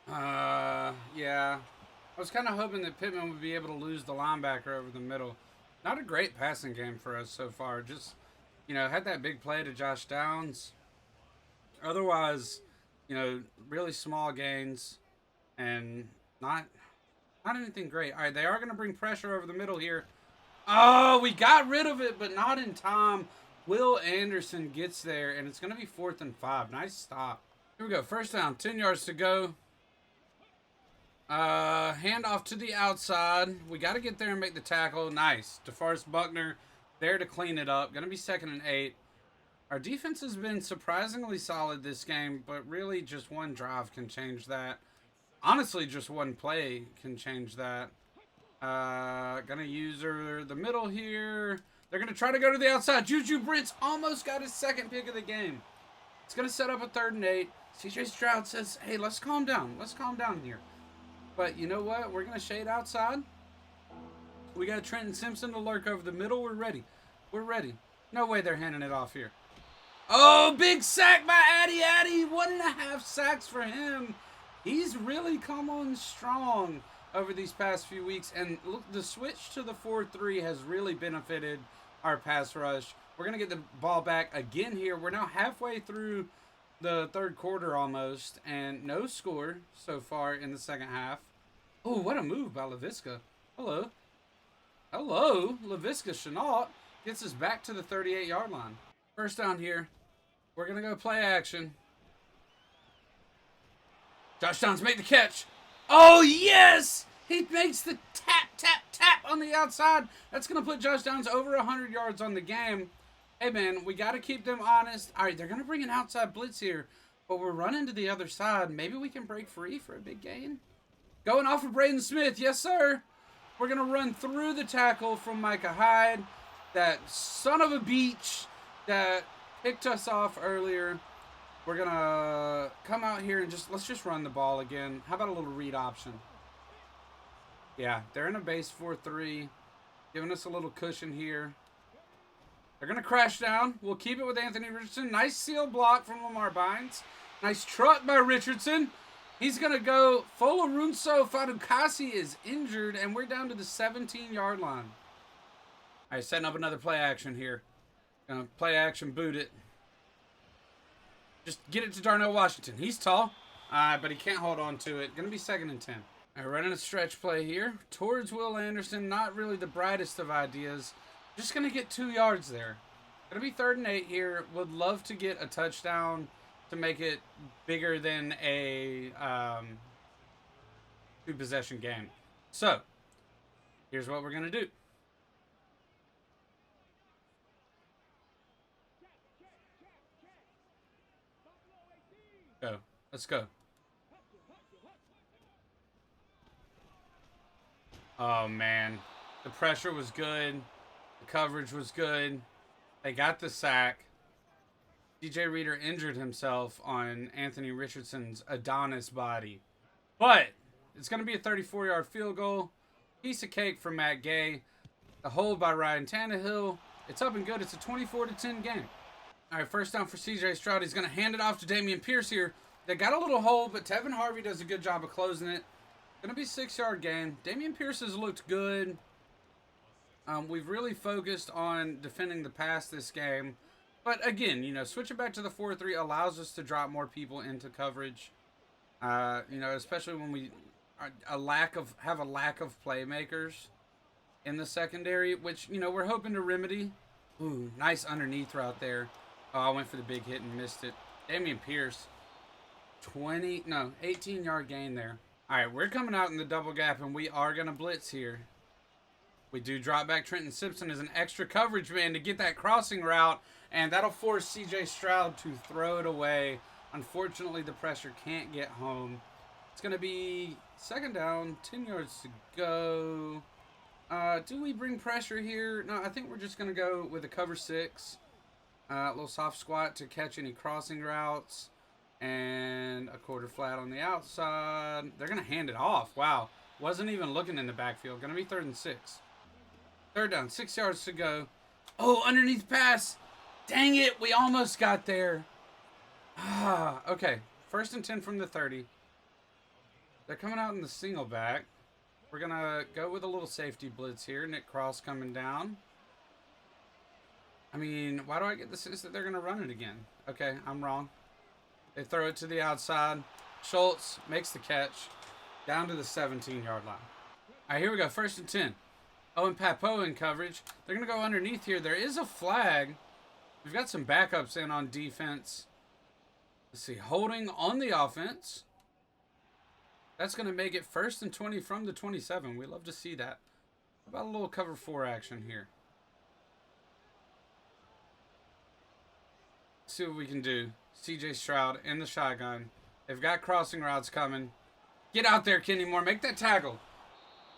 Yeah. I was kind of hoping that Pittman would be able to lose the linebacker over the middle. Not a great passing game for us so far. Just, had that big play to Josh Downs. Otherwise, really small gains and not anything great. All right, they are going to bring pressure over the middle here. Oh, we got rid of it, but not in time. Will Anderson gets there, and it's going to be 4th and 5. Nice stop. Here we go. 1st down, 10 yards to go. Handoff to the outside. We got to get there and make the tackle. Nice. DeForest Buckner there to clean it up. Going to be 2nd and 8. Our defense has been surprisingly solid this game, but really just one drive can change that. Honestly, just one play can change that. Gonna use the middle here. They're gonna try to go to the outside. Juju Brents almost got his 2nd pick of the game. It's gonna set up a 3rd and 8. CJ Stroud says, hey, let's calm down. Let's calm down here. But you know what? We're gonna shade outside. We got Trenton Simpson to lurk over the middle. We're ready. We're ready. No way they're handing it off here. Oh, big sack by Addy. 1.5 sacks for him. He's really come on strong over these past few weeks. And look, the switch to the 4-3 has really benefited our pass rush. We're going to get the ball back again here. We're now halfway through the 3rd quarter almost. And no score so far in the 2nd half. Oh, what a move by Laviska. Hello. Hello. Laviska Chenault gets us back to the 38-yard line. 1st down here. We're going to go play action. Josh Downs make the catch. Oh, yes! He makes the tap on the outside. That's going to put Josh Downs over 100 yards on the game. Hey, man, we got to keep them honest. All right, they're going to bring an outside blitz here, but we're running to the other side. Maybe we can break free for a big gain. Going off of Braden Smith. Yes, sir. We're going to run through the tackle from Micah Hyde. That son of a beach that picked us off earlier. We're going to come out here and let's just run the ball again. How about a little read option? Yeah, they're in a base 4-3, giving us a little cushion here. They're going to crash down. We'll keep it with Anthony Richardson. Nice seal block from Lamar Bynes. Nice truck by Richardson. He's going to go. Folorunso Fadukasi is injured, and we're down to the 17-yard line. All right, setting up another play action here. Gonna play action, boot it. Just get it to Darnell Washington. He's tall, but he can't hold on to it. Gonna be 2nd and 10. All right, running a stretch play here towards Will Anderson. Not really the brightest of ideas. Just gonna get 2 yards there. Gonna be 3rd and 8 here. Would love to get a touchdown to make it bigger than a 2-possession game. So, here's what we're gonna do. Go. Let's go. Oh, man. The pressure was good. The coverage was good. They got the sack. DJ Reader injured himself on Anthony Richardson's Adonis body. But it's going to be a 34-yard field goal. Piece of cake for Matt Gay. A hold by Ryan Tannehill. It's up and good. It's a 24-10 game. All right, 1st down for CJ Stroud. He's going to hand it off to Dameon Pierce here. They got a little hole, but Tevin Harvey does a good job of closing it. Going to be 6-yard gain. Dameon Pierce has looked good. We've really focused on defending the pass this game. But again, switching back to the 4-3 allows us to drop more people into coverage. Especially when we have a lack of playmakers. in the secondary, which, you know, we're hoping to remedy. Ooh, nice underneath route there. Oh, I went for the big hit and missed it. Damian Pierce, 18-yard gain there. All right, we're coming out in the double gap, and we are going to blitz here. We do drop back Trenton Simpson as an extra coverage man to get that crossing route, and that'll force C.J. Stroud to throw it away. Unfortunately, the pressure can't get home. It's going to be second down, 10 yards to go. Do we bring pressure here? No, I think we're just going to go with a cover 6. A little soft squat to catch any crossing routes. And a quarter flat on the outside. They're going to hand it off. Wow. Wasn't even looking in the backfield. Going to be 3rd and 6. Third down, 6 yards to go. Oh, underneath pass. Dang it. We almost got there. Okay. 1st and 10 from the 30. They're coming out in the single back. We're going to go with a little safety blitz here. Nick Cross coming down. I mean, why do I get the sense that they're going to run it again? Okay, I'm wrong. They throw it to the outside. Schultz makes the catch down to the 17-yard line. All right, here we go. 1st and 10. Owen Papo in coverage. They're going to go underneath here. There is a flag. We've got some backups in on defense. Let's see. Holding on the offense. That's going to make it 1st and 20 from the 27. We love to see that. How about a little cover 4 action here? Let's see what we can do. C.J. Stroud in the shotgun. They've got crossing routes coming. Get out there, Kenny Moore. Make that tackle.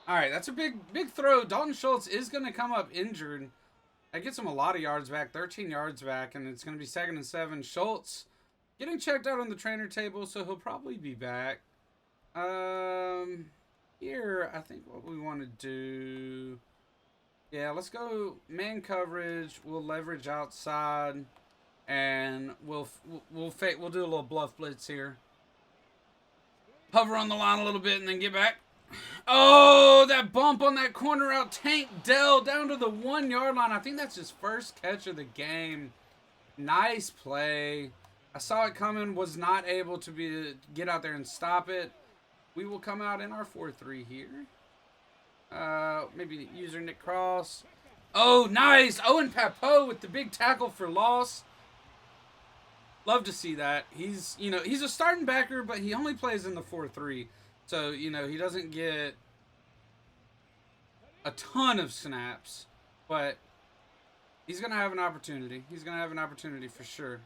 All right, that's a big throw. Dalton Schultz is going to come up injured. That gets him a lot of yards back, 13 yards back, and it's going to be 2nd and 7. Schultz getting checked out on the trainer table, so he'll probably be back. Here, I think what we want to do... Yeah, let's go man coverage. We'll leverage outside. And we'll do a little bluff blitz here. Hover on the line a little bit and then get back. Oh, that bump on that corner out. Tank Dell down to the 1-yard line. I think that's his first catch of the game. Nice play. I saw it coming. Was not able to get out there and stop it. We will come out in our 4-3 here. Maybe user Nick Cross. Oh, nice. Owen Papo with the big tackle for loss. Love to see that. He's a starting backer, but he only plays in the 4-3. So, he doesn't get a ton of snaps, but he's going to have an opportunity. He's going to have an opportunity for sure.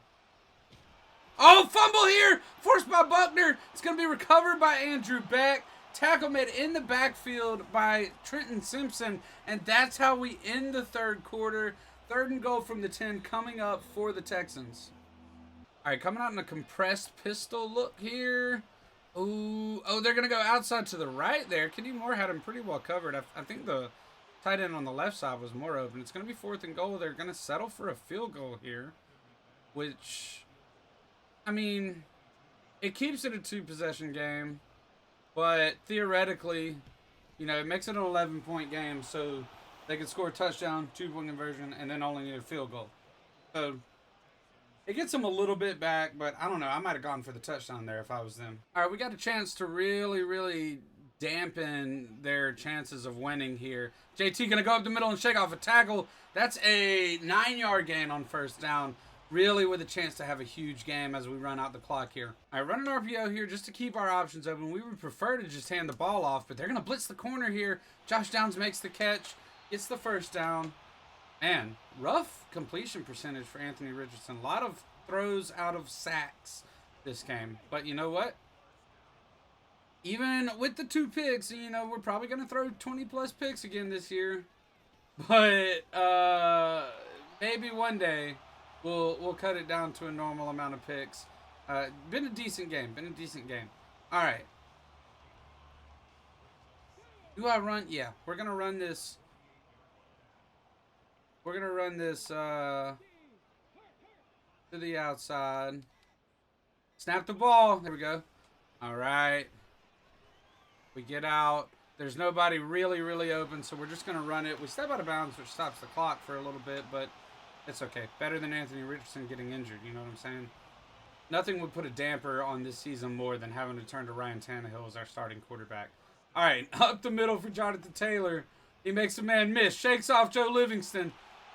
Oh, fumble here! Forced by Buckner. It's going to be recovered by Andrew Beck. Tackle made in the backfield by Trenton Simpson. And that's how we end the 3rd quarter. 3rd and goal from the 10 coming up for the Texans. All right, coming out in a compressed pistol look here. Ooh, oh, they're going to go outside to the right there. Kenny Moore had him pretty well covered. I think the tight end on the left side was more open. It's going to be 4th and goal. They're going to settle for a field goal here, which, I mean, it keeps it a 2-possession game, but theoretically, it makes it an 11-point game, so they can score a touchdown, 2-point conversion, and then only need a field goal. So it gets them a little bit back, but I don't know. I might have gone for the touchdown there if I was them. All right, we got a chance to really, really dampen their chances of winning here. JT going to go up the middle and shake off a tackle. That's a 9-yard gain on 1st down. Really with a chance to have a huge game as we run out the clock here. All right, run an RPO here just to keep our options open. We would prefer to just hand the ball off, but they're going to blitz the corner here. Josh Downs makes the catch, gets the 1st down. Man, rough completion percentage for Anthony Richardson. A lot of throws out of sacks this game. But you know what? Even with the 2 picks, we're probably going to throw 20-plus picks again this year. But maybe one day we'll cut it down to a normal amount of picks. Been a decent game. All right. Do I run? Yeah, we're going to run this. We're going to run this to the outside. Snap the ball. There we go. All right. We get out. There's nobody really, really open, so we're just going to run it. We step out of bounds, which stops the clock for a little bit, but it's okay. Better than Anthony Richardson getting injured, you know what I'm saying? Nothing would put a damper on this season more than having to turn to Ryan Tannehill as our starting quarterback. All right, up the middle for Jonathan Taylor. He makes a man miss. Shakes off Joe Livingston.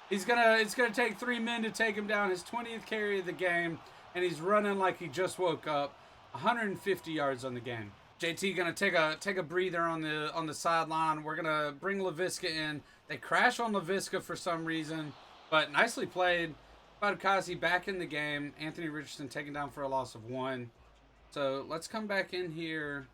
It's gonna take 3 men to take him down. His 20th carry of the game, and he's running like he just woke up. 150 yards on the game. JT gonna take a breather on the sideline. We're gonna bring LaVisca in. They crash on LaVisca for some reason, but nicely played. Badukasi back in the game. Anthony Richardson taken down for a loss of 1. So let's come back in here.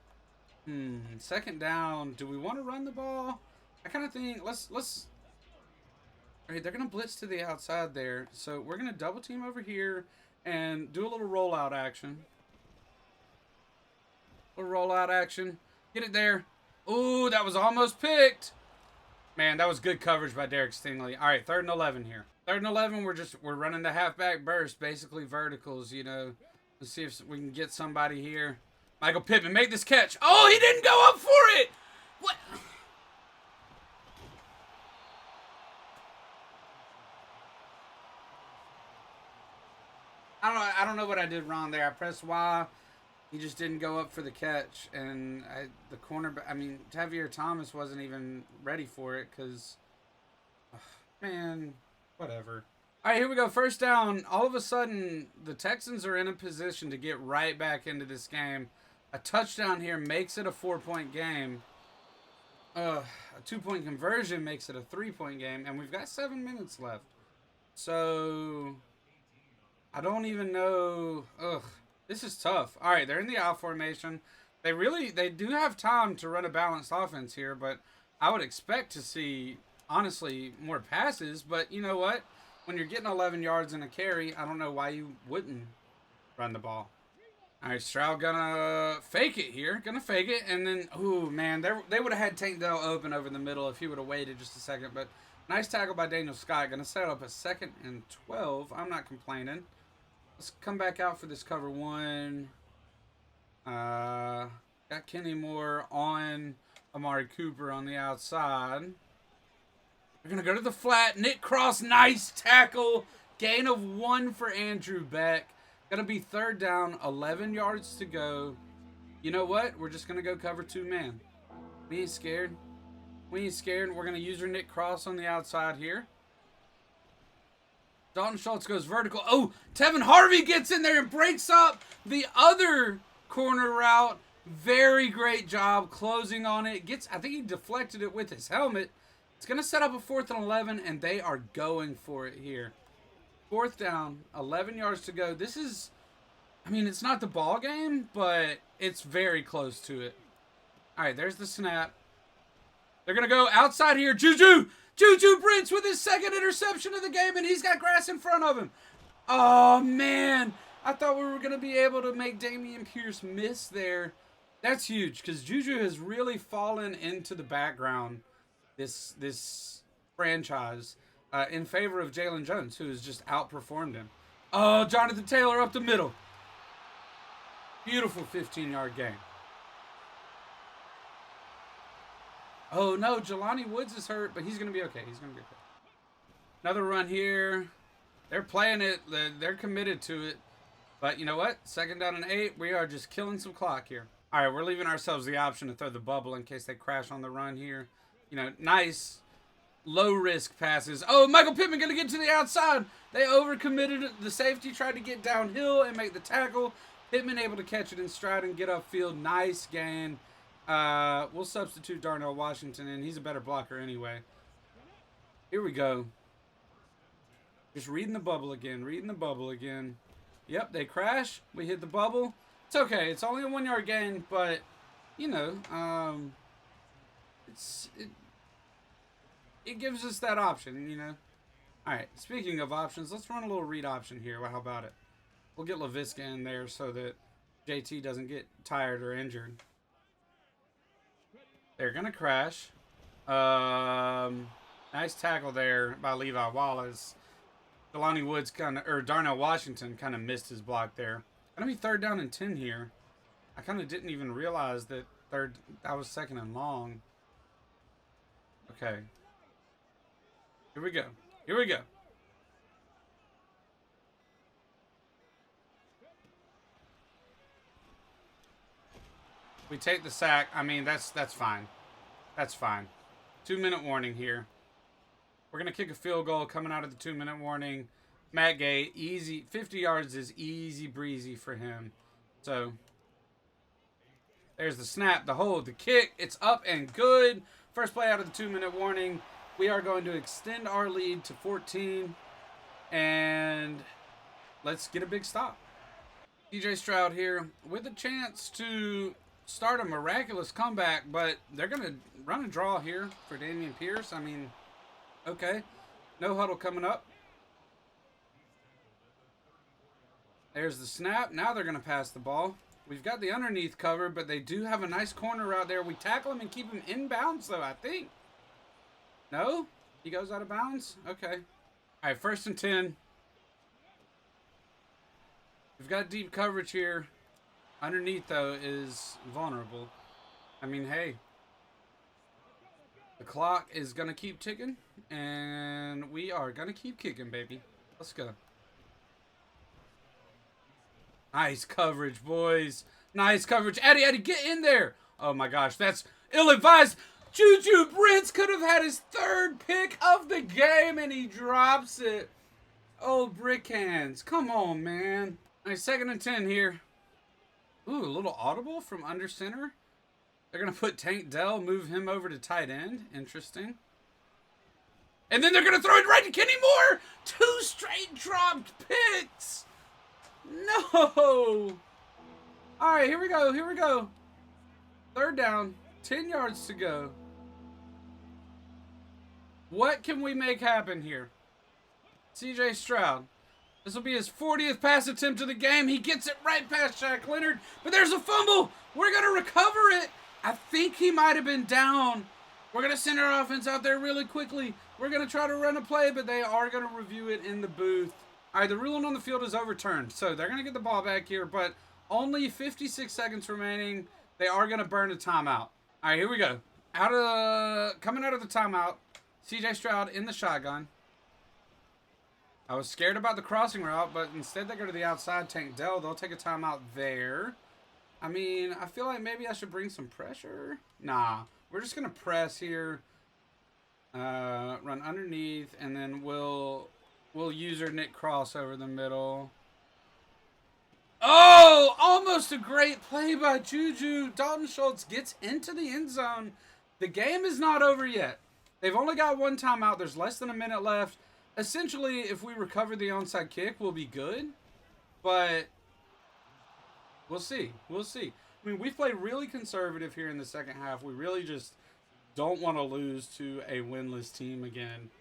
Second down. Do we want to run the ball? I kind of think let's. All right, they're gonna blitz to the outside there, so we're gonna double team over here and do a little rollout action. Rollout action. Get it there. Ooh, that was almost picked. Man, that was good coverage by Derek Stingley. All right, 3rd and 11 here. 3rd and 11, we're running the halfback burst, basically verticals, you know. Let's see if we can get somebody here. Michael Pittman, make this catch. Oh, he didn't go up for it. What? I don't know what I did wrong there. I pressed Y. He just didn't go up for the catch, and the cornerback. I mean, Tavier Thomas wasn't even ready for it because, man, whatever. All right, here we go. First down. All of a sudden, the Texans are in a position to get right back into this game. A touchdown here makes it a 4-point game. A 2-point conversion makes it a 3-point game, and we've got 7 minutes left. So, I don't even know. This is tough. All right, they're in the out formation. They do have time to run a balanced offense here, but I would expect to see, honestly, more passes. But you know what? When you're getting 11 yards in a carry, I don't know why you wouldn't run the ball. All right, Stroud gonna fake it here. Gonna fake it, and then, ooh, man, they would have had Tank Dell open over the middle if he would have waited just a second. But nice tackle by Daniel Scott. Gonna set up a 2nd and 12. I'm not complaining. Let's come back out for this cover 1. Got Kenny Moore on Amari Cooper on the outside. We're going to go to the flat. Nick Cross, nice tackle. Gain of 1 for Andrew Beck. Going to be 3rd down, 11 yards to go. You know what? We're just going to go cover 2 man. We ain't scared. We ain't scared. We're going to use our Nick Cross on the outside here. Dalton Schultz goes vertical. Oh, Tevin Harvey gets in there and breaks up the other corner route. Very great job closing on it. I think he deflected it with his helmet. It's going to set up a 4th and 11, and they are going for it here. 4th down, 11 yards to go. This is, I mean, it's not the ball game, but it's very close to it. All right, there's the snap. They're going to go outside here. Juju Brents with his 2nd interception of the game, and he's got grass in front of him. Oh, man. I thought we were going to be able to make Dameon Pierce miss there. That's huge because Juju has really fallen into the background this franchise in favor of Jalen Jones, who has just outperformed him. Oh, Jonathan Taylor up the middle. Beautiful 15-yard gain. Oh, no, Jelani Woods is hurt, but he's going to be okay. He's going to be okay. Another run here. They're playing it. They're committed to it. But you know what? 2nd down and 8. We are just killing some clock here. All right, we're leaving ourselves the option to throw the bubble in case they crash on the run here. You know, nice low-risk passes. Oh, Michael Pittman going to get to the outside. They overcommitted. The safety tried to get downhill and make the tackle. Pittman able to catch it in stride and get upfield. Nice gain. We'll substitute Darnell Washington in. He's a better blocker anyway. Here we go. Just reading the bubble again. Yep, they crash. We hit the bubble. It's okay. It's only a 1-yard gain, but, you know, it gives us that option, you know. All right, speaking of options, let's run a little read option here. Well, how about it? We'll get LaVisca in there so that JT doesn't get tired or injured. They're going to crash. Nice tackle there by Levi Wallace. Jelani Woods Darnell Washington kind of missed his block there. Going to be 3rd down and 10 here. I kind of didn't even realize that that was 2nd and long. Okay. Here we go. We take the sack. I mean, that's fine. That's fine. 2-minute warning here. We're going to kick a field goal coming out of the 2-minute warning. Matt Gay, easy. 50 yards is easy breezy for him. So, there's the snap, the hold, the kick. It's up and good. First play out of the 2-minute warning. We are going to extend our lead to 14. And let's get a big stop. CJ Stroud here with a chance to start a miraculous comeback, but they're going to run a draw here for Dameon Pierce. I mean, okay. No huddle coming up. There's the snap. Now they're going to pass the ball. We've got the underneath cover, but they do have a nice corner out there. We tackle him and keep him in bounds, though, I think. No? He goes out of bounds? Okay. All right, 1st and 10. We've got deep coverage here. Underneath, though, is vulnerable. I mean, hey. The clock is going to keep ticking, and we are going to keep kicking, baby. Let's go. Nice coverage, boys. Nice coverage. Eddie, get in there. Oh, my gosh. That's ill-advised. Juju Brents could have had his 3rd pick of the game, and he drops it. Oh, brick hands. Come on, man. Nice 2nd and 10 here. Ooh, a little audible from under center. They're going to put Tank Dell, move him over to tight end. Interesting. And then they're going to throw it right to Kenny Moore. 2 straight dropped picks. No. All right, here we go. 3rd down. 10 yards to go. What can we make happen here? CJ Stroud. This will be his 40th pass attempt of the game. He gets it right past Shaq Leonard. But there's a fumble. We're going to recover it. I think he might have been down. We're going to send our offense out there really quickly. We're going to try to run a play, but they are going to review it in the booth. All right, the ruling on the field is overturned. So they're going to get the ball back here, but only 56 seconds remaining. They are going to burn a timeout. All right, here we go. Coming out of the timeout, CJ Stroud in the shotgun. I was scared about the crossing route, but instead they go to the outside. Tank Dell, they'll take a timeout there. I mean, I feel like maybe I should bring some pressure. Nah, we're just going to press here. Run underneath, and then we'll use our Nick Cross over the middle. Oh, almost a great play by Juju. Dalton Schultz gets into the end zone. The game is not over yet. They've only got 1 timeout. There's less than a minute left. Essentially, if we recover the onside kick, we'll be good. But we'll see. We'll see. I mean, we've played really conservative here in the second half. We really just don't want to lose to a winless team again.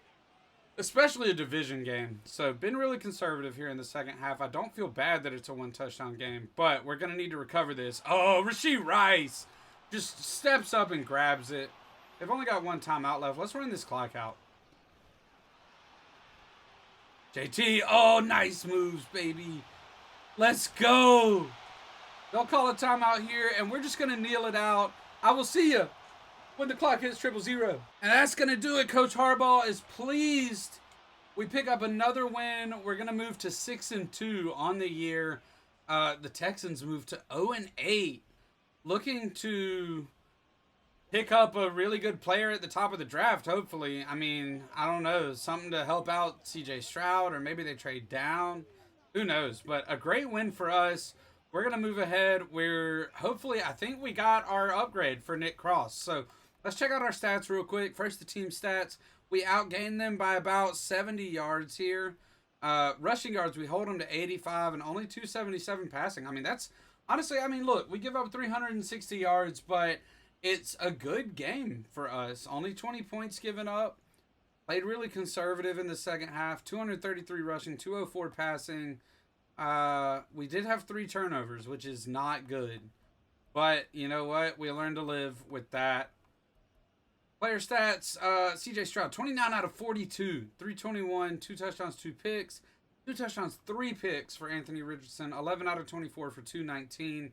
Especially a division game. So, been really conservative here in the second half. I don't feel bad that it's a 1-touchdown game. But we're going to need to recover this. Oh, Rashee Rice just steps up and grabs it. They've only got 1 timeout left. Let's run this clock out. JT, oh, nice moves, baby. Let's go. They'll call a timeout here, and we're just going to kneel it out. I will see you when the clock hits 000. And that's going to do it. Coach Harbaugh is pleased. We pick up another win. We're going to move to 6-2 on the year. The Texans move to 0-8. Looking to pick up a really good player at the top of the draft, hopefully. I mean, I don't know, something to help out CJ Stroud, or maybe they trade down. Who knows? But a great win for us. We're going to move ahead. I think we got our upgrade for Nick Cross. So let's check out our stats real quick. First, the team stats. We outgained them by about 70 yards here. Rushing yards, we hold them to 85 and only 277 passing. I mean, that's honestly, look, we give up 360 yards, but it's a good game for us. Only 20 points given up. Played really conservative in the second half. 233 rushing, 204 passing. We did have 3 turnovers, which is not good. But you know what? We learned to live with that. Player stats, CJ Stroud, 29 out of 42. 321, 2 touchdowns, 2 picks. 2 touchdowns, 3 picks for Anthony Richardson. 11 out of 24 for 219.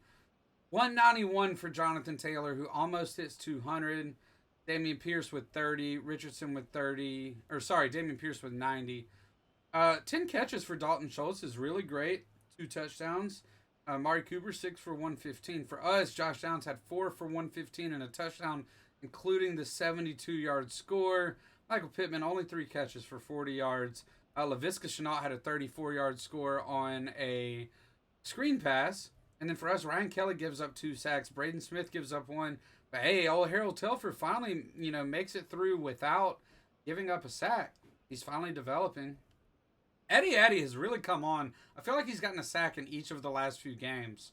191 for Jonathan Taylor, who almost hits 200. Dameon Pierce with 30. Richardson with 30. Dameon Pierce with 90. 10 catches for Dalton Schultz is really great. 2 touchdowns. Amari Cooper, 6 for 115. For us, Josh Downs had 4 for 115 and a touchdown including the 72-yard score. Michael Pittman, only 3 catches for 40 yards. Laviska Shenault had a 34-yard score on a screen pass. And then for us, Ryan Kelly gives up 2 sacks. Braden Smith gives up 1. But hey, old Harold Telfer finally, makes it through without giving up a sack. He's finally developing. Eddie has really come on. I feel like he's gotten a sack in each of the last few games.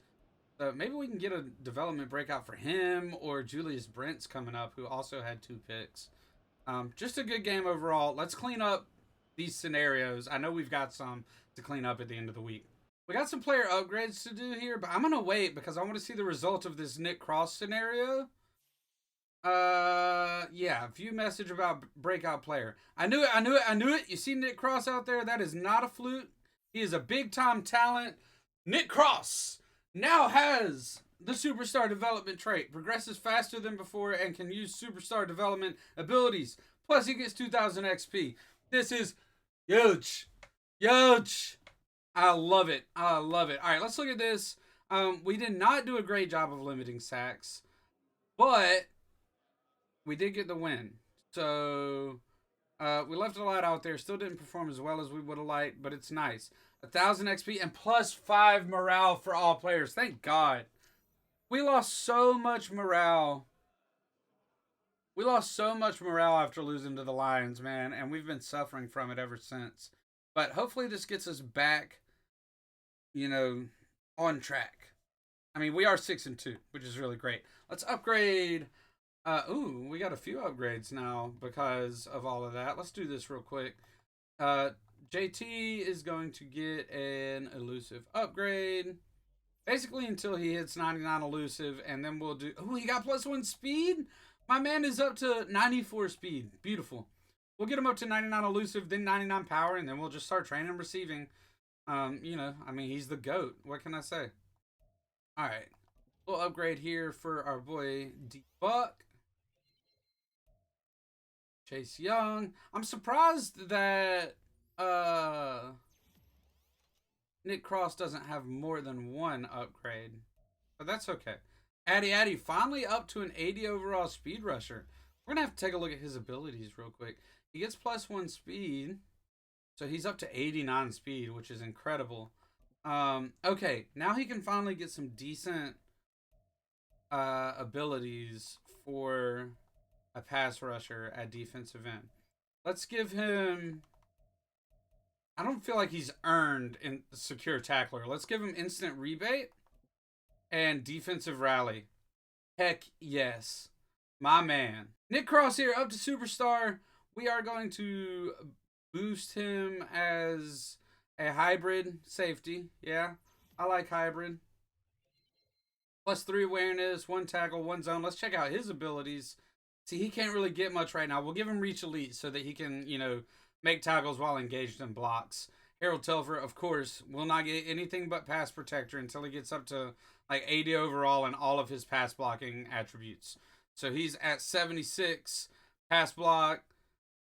So maybe we can get a development breakout for him, or Julius Brent's coming up, who also had 2 picks. Just a good game overall. Let's clean up these scenarios. I know we've got some to clean up at the end of the week. We got some player upgrades to do here, but I'm going to wait because I want to see the result of this Nick Cross scenario. Yeah, view message about breakout player. I knew it. You see Nick Cross out there? That is not a fluke. He is a big-time talent. Nick Cross now has the superstar development trait. Progresses faster than before and can use superstar development abilities. Plus, he gets 2,000 XP. This is huge. Huge. I love it. I love it. All right, let's look at this. We did not do a great job of limiting sacks, but we did get the win. So we left a lot out there. Still didn't perform as well as we would have liked, but it's nice. 1,000 XP and plus 5 morale for all players. Thank God. We lost so much morale. We lost so much morale after losing to the Lions, man, and we've been suffering from it ever since. But hopefully this gets us back, on track. I mean, we are 6-2, which is really great. Let's upgrade. We got a few upgrades now because of all of that. Let's do this real quick. JT is going to get an elusive upgrade. Basically until he hits 99 elusive, and then we'll do... Oh, he got +1 speed? My man is up to 94 speed. Beautiful. We'll get him up to 99 elusive, then 99 power, and then we'll just start training him receiving. He's the GOAT. What can I say? All right. We'll upgrade here for our boy D-Buck. Chase Young. I'm surprised that Nick Cross doesn't have more than 1 upgrade. But that's okay. Addy finally up to an 80 overall speed rusher. We're going to have to take a look at his abilities real quick. He gets +1 speed. So he's up to 89 speed, which is incredible. Okay, now he can finally get some decent abilities for a pass rusher at defensive end. Let's give him... I don't feel like he's earned in secure tackler. Let's give him instant rebate and defensive rally. Heck yes. My man. Nick Cross here, up to superstar. We are going to boost him as a hybrid safety. Yeah, I like hybrid. +3 awareness, 1 tackle, 1 zone. Let's check out his abilities. See, he can't really get much right now. We'll give him reach elite so that he can, make tackles while engaged in blocks. Harold Telfer, of course, will not get anything but pass protector until he gets up to like 80 overall in all of his pass blocking attributes. So he's at 76 pass block,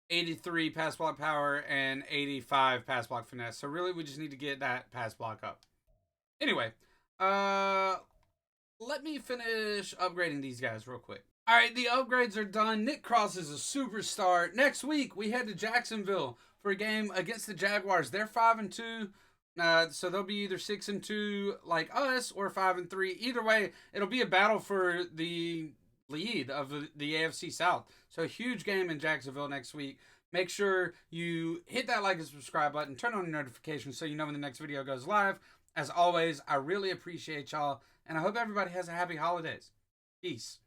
83 pass block power, and 85 pass block finesse. So really, we just need to get that pass block up. Anyway, let me finish upgrading these guys real quick. All right, the upgrades are done. Nick Cross is a superstar. Next week, we head to Jacksonville for a game against the Jaguars. They're 5-2, so they'll be either 6-2 like us or 5-3. Either way, it'll be a battle for the lead of the AFC South. So a huge game in Jacksonville next week. Make sure you hit that like and subscribe button. Turn on your notifications so you know when the next video goes live. As always, I really appreciate y'all, and I hope everybody has a happy holidays. Peace.